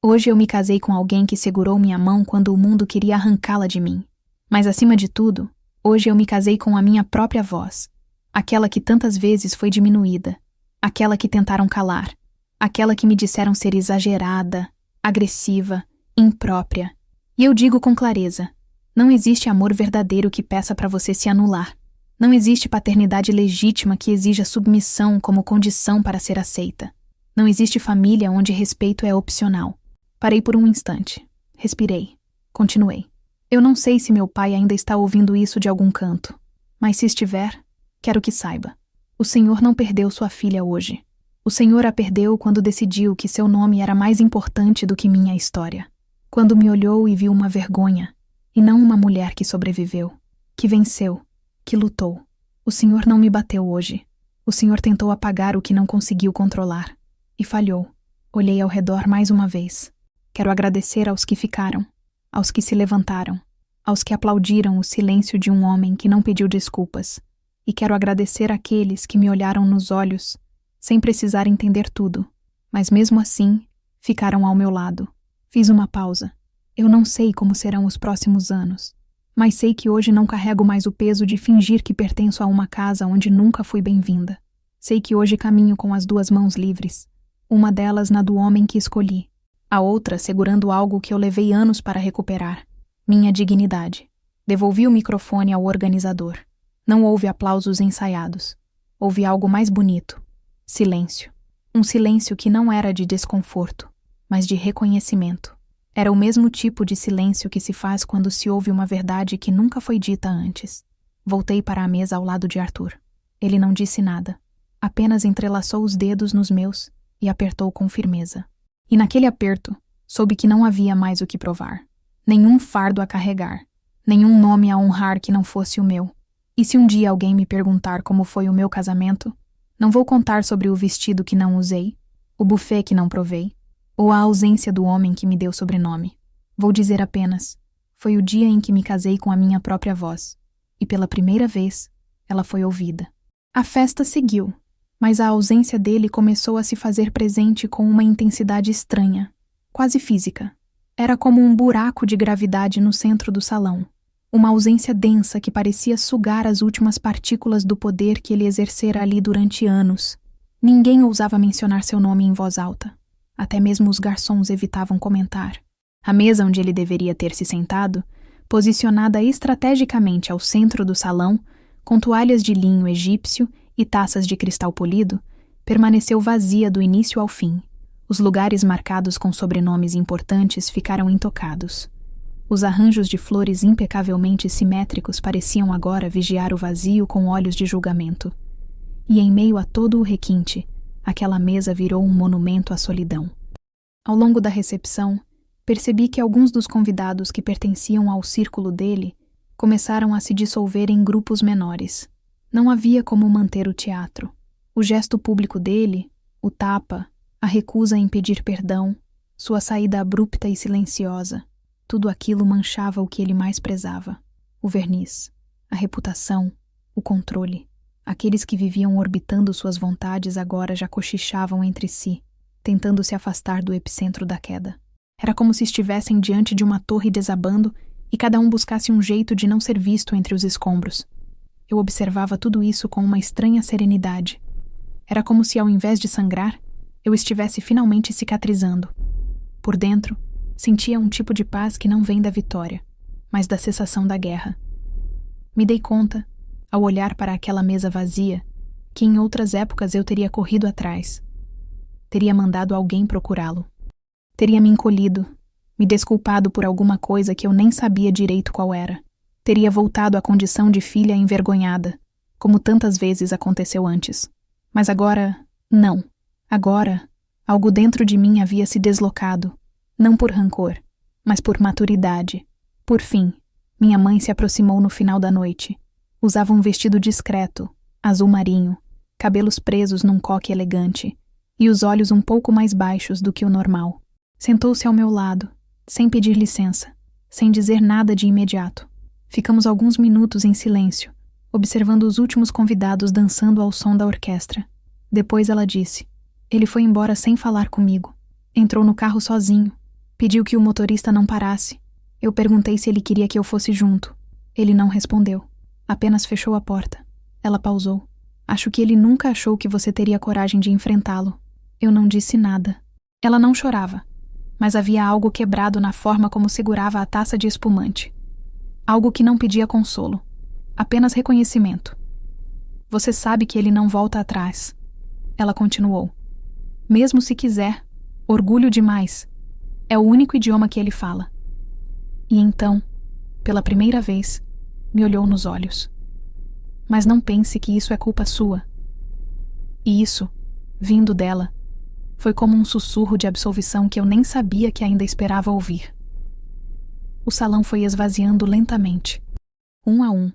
Hoje eu me casei com alguém que segurou minha mão quando o mundo queria arrancá-la de mim. Mas acima de tudo, hoje eu me casei com a minha própria voz, aquela que tantas vezes foi diminuída, aquela que tentaram calar, aquela que me disseram ser exagerada, agressiva, imprópria. E eu digo com clareza, não existe amor verdadeiro que peça para você se anular. Não existe paternidade legítima que exija submissão como condição para ser aceita. Não existe família onde respeito é opcional. Parei por um instante. Respirei. Continuei. Eu não sei se meu pai ainda está ouvindo isso de algum canto. Mas se estiver, quero que saiba. O Senhor não perdeu sua filha hoje. O Senhor a perdeu quando decidiu que seu nome era mais importante do que minha história. Quando me olhou e viu uma vergonha, e não uma mulher que sobreviveu, que venceu, que lutou. O Senhor não me bateu hoje. O Senhor tentou apagar o que não conseguiu controlar. E falhou. Olhei ao redor mais uma vez. Quero agradecer aos que ficaram, aos que se levantaram, aos que aplaudiram o silêncio de um homem que não pediu desculpas. E quero agradecer àqueles que me olharam nos olhos, sem precisar entender tudo, mas mesmo assim, ficaram ao meu lado. Fiz uma pausa. Eu não sei como serão os próximos anos, mas sei que hoje não carrego mais o peso de fingir que pertenço a uma casa onde nunca fui bem-vinda. Sei que hoje caminho com as duas mãos livres, uma delas na do homem que escolhi, a outra segurando algo que eu levei anos para recuperar, minha dignidade. Devolvi o microfone ao organizador. Não houve aplausos ensaiados. Houve algo mais bonito. Silêncio. Um silêncio que não era de desconforto, mas de reconhecimento. Era o mesmo tipo de silêncio que se faz quando se ouve uma verdade que nunca foi dita antes. Voltei para a mesa ao lado de Arthur. Ele não disse nada. Apenas entrelaçou os dedos nos meus e apertou com firmeza. E naquele aperto, soube que não havia mais o que provar. Nenhum fardo a carregar. Nenhum nome a honrar que não fosse o meu. E se um dia alguém me perguntar como foi o meu casamento, não vou contar sobre o vestido que não usei, o buffet que não provei, ou a ausência do homem que me deu sobrenome. Vou dizer apenas, foi o dia em que me casei com a minha própria voz, e pela primeira vez, ela foi ouvida. A festa seguiu, mas a ausência dele começou a se fazer presente com uma intensidade estranha, quase física. Era como um buraco de gravidade no centro do salão. Uma ausência densa que parecia sugar as últimas partículas do poder que ele exercera ali durante anos. Ninguém ousava mencionar seu nome em voz alta. Até mesmo os garçons evitavam comentar. A mesa onde ele deveria ter se sentado, posicionada estrategicamente ao centro do salão, com toalhas de linho egípcio e taças de cristal polido, permaneceu vazia do início ao fim. Os lugares marcados com sobrenomes importantes ficaram intocados. Os arranjos de flores impecavelmente simétricos pareciam agora vigiar o vazio com olhos de julgamento. E em meio a todo o requinte, aquela mesa virou um monumento à solidão. Ao longo da recepção, percebi que alguns dos convidados que pertenciam ao círculo dele começaram a se dissolver em grupos menores. Não havia como manter o teatro. O gesto público dele, o tapa, a recusa em pedir perdão, sua saída abrupta e silenciosa, tudo aquilo manchava o que ele mais prezava. O verniz, a reputação, o controle. Aqueles que viviam orbitando suas vontades agora já cochichavam entre si, tentando se afastar do epicentro da queda. Era como se estivessem diante de uma torre desabando e cada um buscasse um jeito de não ser visto entre os escombros. Eu observava tudo isso com uma estranha serenidade. Era como se, ao invés de sangrar, eu estivesse finalmente cicatrizando. Por dentro, sentia um tipo de paz que não vem da vitória, mas da cessação da guerra. Me dei conta, ao olhar para aquela mesa vazia, que em outras épocas eu teria corrido atrás. Teria mandado alguém procurá-lo. Teria me encolhido, me desculpado por alguma coisa que eu nem sabia direito qual era. Teria voltado à condição de filha envergonhada, como tantas vezes aconteceu antes. Mas agora, não. Agora, algo dentro de mim havia se deslocado, não por rancor, mas por maturidade. Por fim, minha mãe se aproximou no final da noite. Usava um vestido discreto, azul marinho, cabelos presos num coque elegante, e os olhos um pouco mais baixos do que o normal. Sentou-se ao meu lado, sem pedir licença, sem dizer nada de imediato. Ficamos alguns minutos em silêncio, observando os últimos convidados dançando ao som da orquestra. Depois ela disse: ele foi embora sem falar comigo. Entrou no carro sozinho. Pediu que o motorista não parasse. Eu perguntei se ele queria que eu fosse junto. Ele não respondeu. Apenas fechou a porta. Ela pausou. Acho que ele nunca achou que você teria coragem de enfrentá-lo. Eu não disse nada. Ela não chorava, mas havia algo quebrado na forma como segurava a taça de espumante. Algo que não pedia consolo. Apenas reconhecimento. Você sabe que ele não volta atrás. Ela continuou. Mesmo se quiser, orgulho demais. É o único idioma que ele fala. E então, pela primeira vez, me olhou nos olhos. Mas não pense que isso é culpa sua. E isso, vindo dela, foi como um sussurro de absolvição que eu nem sabia que ainda esperava ouvir. O salão foi esvaziando lentamente. Um a um,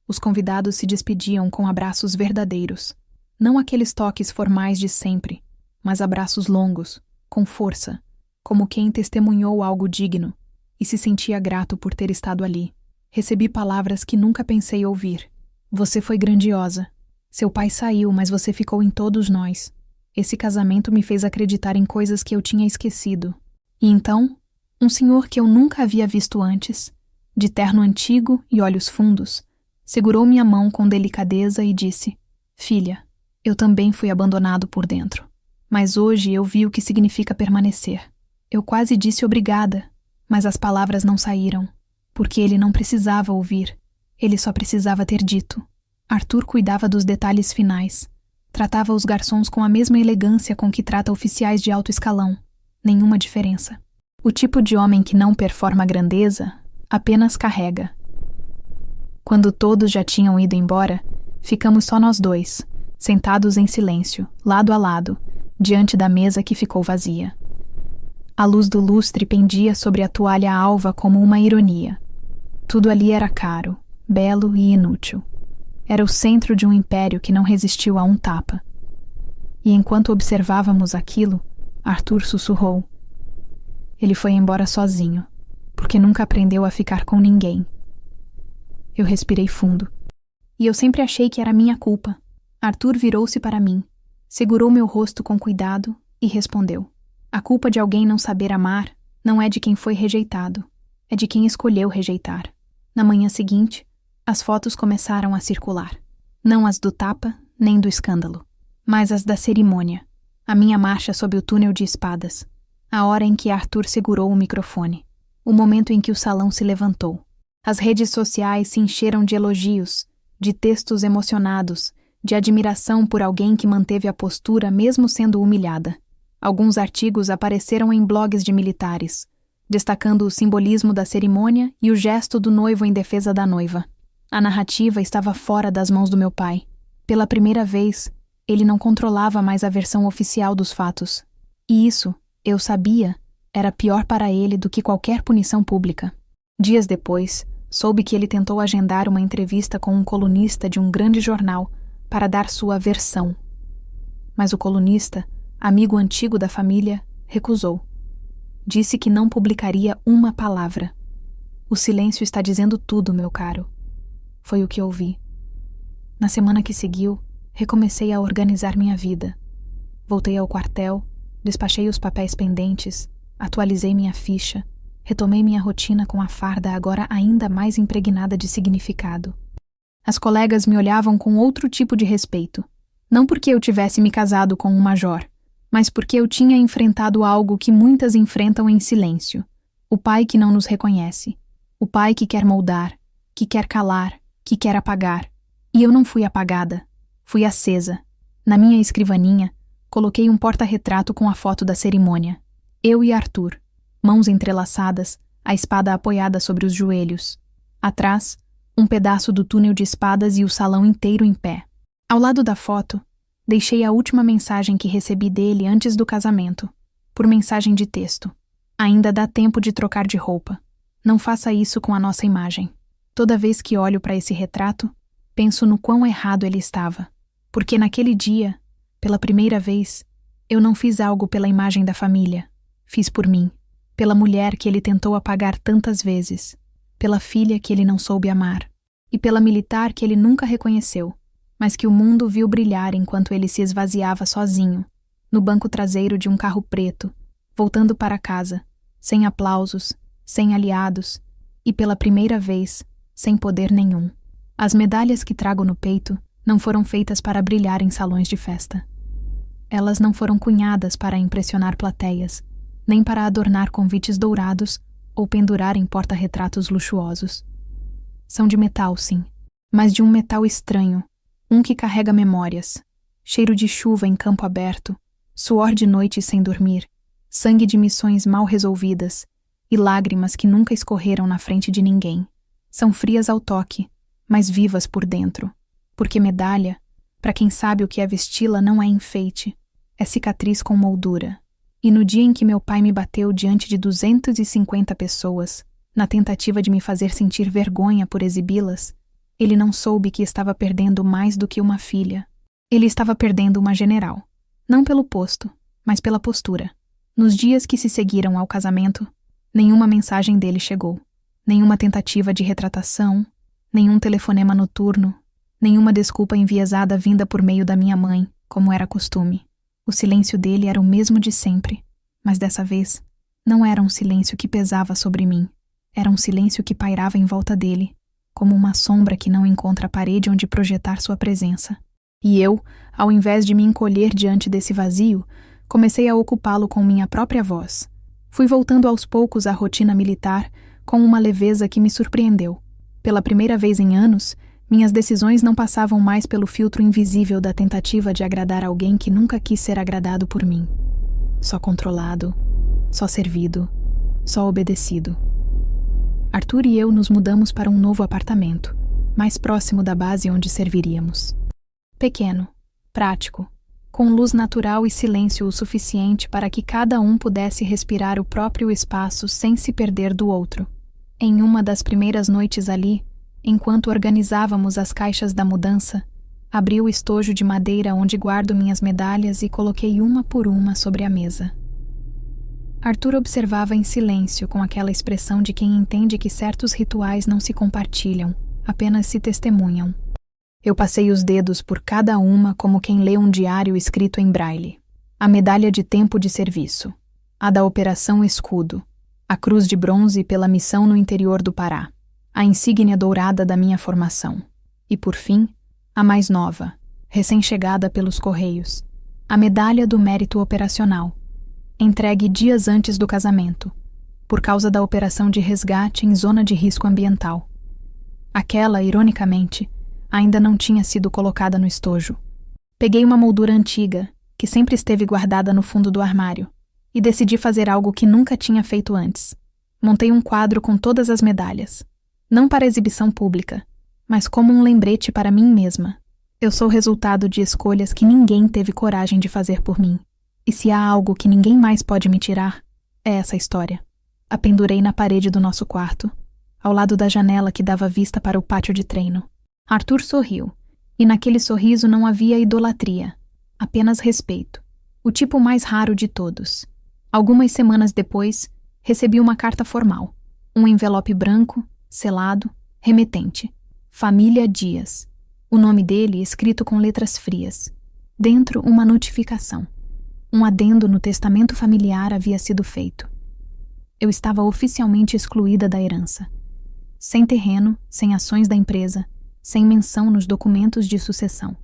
os convidados se despediam com abraços verdadeiros. Não aqueles toques formais de sempre, mas abraços longos, com força, como quem testemunhou algo digno e se sentia grato por ter estado ali. Recebi palavras que nunca pensei ouvir. Você foi grandiosa. Seu pai saiu, mas você ficou em todos nós. Esse casamento me fez acreditar em coisas que eu tinha esquecido. E então, um senhor que eu nunca havia visto antes, de terno antigo e olhos fundos, segurou minha mão com delicadeza e disse: Filha, eu também fui abandonado por dentro. Mas hoje eu vi o que significa permanecer. Eu quase disse obrigada, mas as palavras não saíram, porque ele não precisava ouvir. Ele só precisava ter dito. Arthur cuidava dos detalhes finais. Tratava os garçons com a mesma elegância com que trata oficiais de alto escalão. Nenhuma diferença. O tipo de homem que não performa grandeza, apenas carrega. Quando todos já tinham ido embora, ficamos só nós dois, sentados em silêncio, lado a lado, diante da mesa que ficou vazia. A luz do lustre pendia sobre a toalha alva como uma ironia. Tudo ali era caro, belo e inútil. Era o centro de um império que não resistiu a um tapa. E enquanto observávamos aquilo, Arthur sussurrou. Ele foi embora sozinho, porque nunca aprendeu a ficar com ninguém. Eu respirei fundo. E eu sempre achei que era minha culpa. Arthur virou-se para mim, segurou meu rosto com cuidado e respondeu. A culpa de alguém não saber amar não é de quem foi rejeitado, é de quem escolheu rejeitar. Na manhã seguinte, as fotos começaram a circular. Não as do tapa, nem do escândalo, mas as da cerimônia. A minha marcha sob o túnel de espadas. A hora em que Arthur segurou o microfone. O momento em que o salão se levantou. As redes sociais se encheram de elogios, de textos emocionados, de admiração por alguém que manteve a postura mesmo sendo humilhada. Alguns artigos apareceram em blogs de militares, destacando o simbolismo da cerimônia e o gesto do noivo em defesa da noiva. A narrativa estava fora das mãos do meu pai. Pela primeira vez, ele não controlava mais a versão oficial dos fatos. E isso, eu sabia, era pior para ele do que qualquer punição pública. Dias depois, soube que ele tentou agendar uma entrevista com um colunista de um grande jornal para dar sua versão. Mas o colunista, amigo antigo da família, recusou. Disse que não publicaria uma palavra. O silêncio está dizendo tudo, meu caro. Foi o que ouvi. Na semana que seguiu, recomecei a organizar minha vida. Voltei ao quartel, despachei os papéis pendentes, atualizei minha ficha, retomei minha rotina com a farda agora ainda mais impregnada de significado. As colegas me olhavam com outro tipo de respeito, não porque eu tivesse me casado com um major, mas porque eu tinha enfrentado algo que muitas enfrentam em silêncio. O pai que não nos reconhece, o pai que quer moldar, que quer calar, que quer apagar. E eu não fui apagada, fui acesa. Na minha escrivaninha, coloquei um porta-retrato com a foto da cerimônia. Eu e Arthur, mãos entrelaçadas, a espada apoiada sobre os joelhos. Atrás, um pedaço do túnel de espadas e o salão inteiro em pé. Ao lado da foto, deixei a última mensagem que recebi dele antes do casamento, por mensagem de texto. Ainda dá tempo de trocar de roupa. Não faça isso com a nossa imagem. Toda vez que olho para esse retrato, penso no quão errado ele estava. Porque naquele dia, pela primeira vez, eu não fiz algo pela imagem da família. Fiz por mim, pela mulher que ele tentou apagar tantas vezes, pela filha que ele não soube amar, e pela militar que ele nunca reconheceu, mas que o mundo viu brilhar enquanto ele se esvaziava sozinho, no banco traseiro de um carro preto, voltando para casa, sem aplausos, sem aliados, e pela primeira vez, sem poder nenhum. As medalhas que trago no peito não foram feitas para brilhar em salões de festa. Elas não foram cunhadas para impressionar plateias, nem para adornar convites dourados ou pendurar em porta-retratos luxuosos. São de metal, sim, mas de um metal estranho, Um que carrega memórias, cheiro de chuva em campo aberto, suor de noite sem dormir, sangue de missões mal resolvidas e lágrimas que nunca escorreram na frente de ninguém. São frias ao toque, mas vivas por dentro. Porque medalha, para quem sabe o que é vesti-la, não é enfeite, é cicatriz com moldura. E no dia em que meu pai me bateu diante de 250 pessoas, na tentativa de me fazer sentir vergonha por exibi-las, ele não soube que estava perdendo mais do que uma filha. Ele estava perdendo uma general. Não pelo posto, mas pela postura. Nos dias que se seguiram ao casamento, nenhuma mensagem dele chegou. Nenhuma tentativa de retratação, nenhum telefonema noturno, nenhuma desculpa enviesada vinda por meio da minha mãe, como era costume. O silêncio dele era o mesmo de sempre, mas dessa vez não era um silêncio que pesava sobre mim. Era um silêncio que pairava em volta dele, como uma sombra que não encontra a parede onde projetar sua presença. E eu, ao invés de me encolher diante desse vazio, comecei a ocupá-lo com minha própria voz. Fui voltando aos poucos à rotina militar, com uma leveza que me surpreendeu. Pela primeira vez em anos, minhas decisões não passavam mais pelo filtro invisível da tentativa de agradar alguém que nunca quis ser agradado por mim. Só controlado, só servido, só obedecido. Arthur e eu nos mudamos para um novo apartamento, mais próximo da base onde serviríamos. Pequeno, prático, com luz natural e silêncio o suficiente para que cada um pudesse respirar o próprio espaço sem se perder do outro. Em uma das primeiras noites ali, enquanto organizávamos as caixas da mudança, abri o estojo de madeira onde guardo minhas medalhas e coloquei uma por uma sobre a mesa. Arthur observava em silêncio, com aquela expressão de quem entende que certos rituais não se compartilham, apenas se testemunham. Eu passei os dedos por cada uma como quem lê um diário escrito em braille. A medalha de tempo de serviço, a da Operação Escudo, a cruz de bronze pela missão no interior do Pará, a insígnia dourada da minha formação. E, por fim, a mais nova, recém-chegada pelos Correios, a medalha do mérito operacional, entregue dias antes do casamento, por causa da operação de resgate em zona de risco ambiental. Aquela, ironicamente, ainda não tinha sido colocada no estojo. Peguei uma moldura antiga, que sempre esteve guardada no fundo do armário, e decidi fazer algo que nunca tinha feito antes. Montei um quadro com todas as medalhas, não para exibição pública, mas como um lembrete para mim mesma. Eu sou resultado de escolhas que ninguém teve coragem de fazer por mim. E se há algo que ninguém mais pode me tirar, é essa história. A pendurei na parede do nosso quarto, ao lado da janela que dava vista para o pátio de treino. Arthur sorriu, e naquele sorriso não havia idolatria, apenas respeito, o tipo mais raro de todos. Algumas semanas depois, recebi uma carta formal, um envelope branco, selado, remetente. Família Dias. O nome dele escrito com letras frias. Dentro, uma notificação. Um adendo no testamento familiar havia sido feito. Eu estava oficialmente excluída da herança. Sem terreno, sem ações da empresa, sem menção nos documentos de sucessão.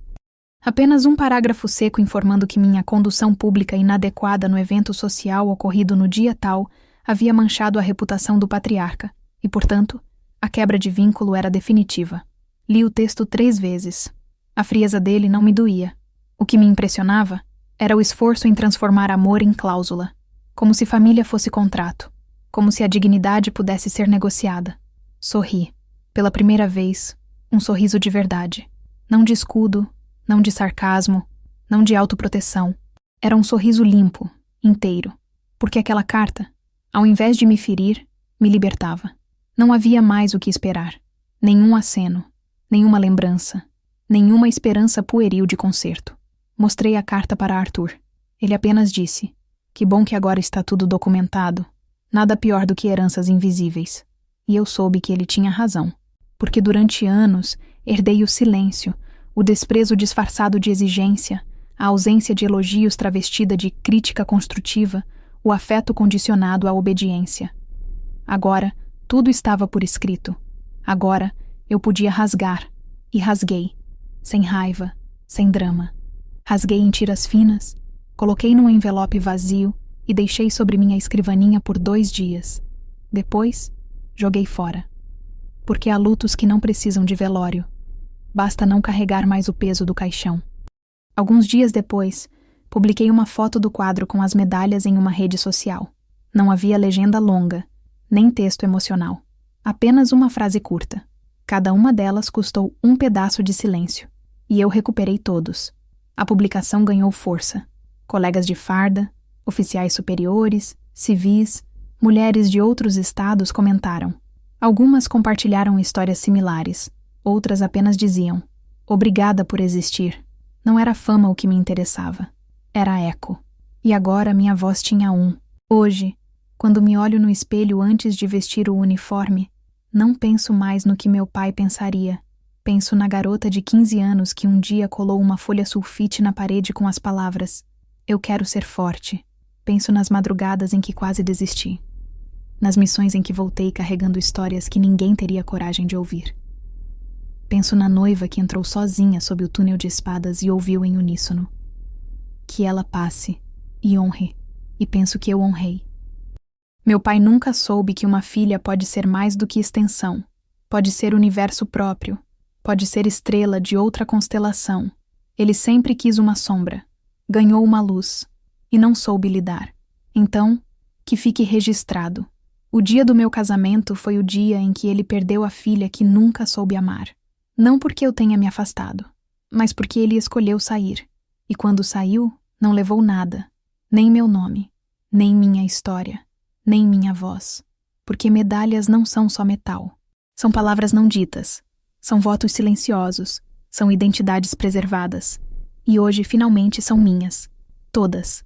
Apenas um parágrafo seco informando que minha condução pública inadequada no evento social ocorrido no dia tal havia manchado a reputação do patriarca e, portanto, a quebra de vínculo era definitiva. Li o texto 3 vezes. A frieza dele não me doía. O que me impressionava era o esforço em transformar amor em cláusula, como se família fosse contrato, como se a dignidade pudesse ser negociada. Sorri. Pela primeira vez, um sorriso de verdade. Não de escudo, não de sarcasmo, não de autoproteção. Era um sorriso limpo, inteiro, porque aquela carta, ao invés de me ferir, me libertava. Não havia mais o que esperar. Nenhum aceno, nenhuma lembrança, nenhuma esperança pueril de conserto. Mostrei a carta para Arthur. Ele apenas disse: "Que bom que agora está tudo documentado. Nada pior do que heranças invisíveis." E eu soube que ele tinha razão, porque durante anos herdei o silêncio, o desprezo disfarçado de exigência, a ausência de elogios travestida de crítica construtiva, o afeto condicionado à obediência. Agora, tudo estava por escrito. Agora, eu podia rasgar, e rasguei, sem raiva, sem drama. Rasguei em tiras finas, coloquei num envelope vazio e deixei sobre minha escrivaninha por 2 dias. Depois, joguei fora. Porque há lutos que não precisam de velório. Basta não carregar mais o peso do caixão. Alguns dias depois, publiquei uma foto do quadro com as medalhas em uma rede social. Não havia legenda longa, nem texto emocional. Apenas uma frase curta. Cada uma delas custou um pedaço de silêncio. E eu recuperei todos. A publicação ganhou força. Colegas de farda, oficiais superiores, civis, mulheres de outros estados comentaram. Algumas compartilharam histórias similares. Outras apenas diziam: obrigada por existir. Não era fama o que me interessava. Era eco. E agora minha voz tinha um. Hoje, quando me olho no espelho antes de vestir o uniforme, não penso mais no que meu pai pensaria. Penso na garota de 15 anos que um dia colou uma folha sulfite na parede com as palavras: eu quero ser forte. Penso nas madrugadas em que quase desisti. Nas missões em que voltei carregando histórias que ninguém teria coragem de ouvir. Penso na noiva que entrou sozinha sob o túnel de espadas e ouviu em uníssono: que ela passe e honre, e penso que eu honrei. Meu pai nunca soube que uma filha pode ser mais do que extensão, pode ser universo próprio, pode ser estrela de outra constelação. Ele sempre quis uma sombra, ganhou uma luz, e não soube lidar. Então, que fique registrado. O dia do meu casamento foi o dia em que ele perdeu a filha que nunca soube amar. Não porque eu tenha me afastado, mas porque ele escolheu sair. E quando saiu, não levou nada, nem meu nome, nem minha história, nem minha voz. Porque medalhas não são só metal. São palavras não ditas, são votos silenciosos, são identidades preservadas. E hoje finalmente são minhas. Todas.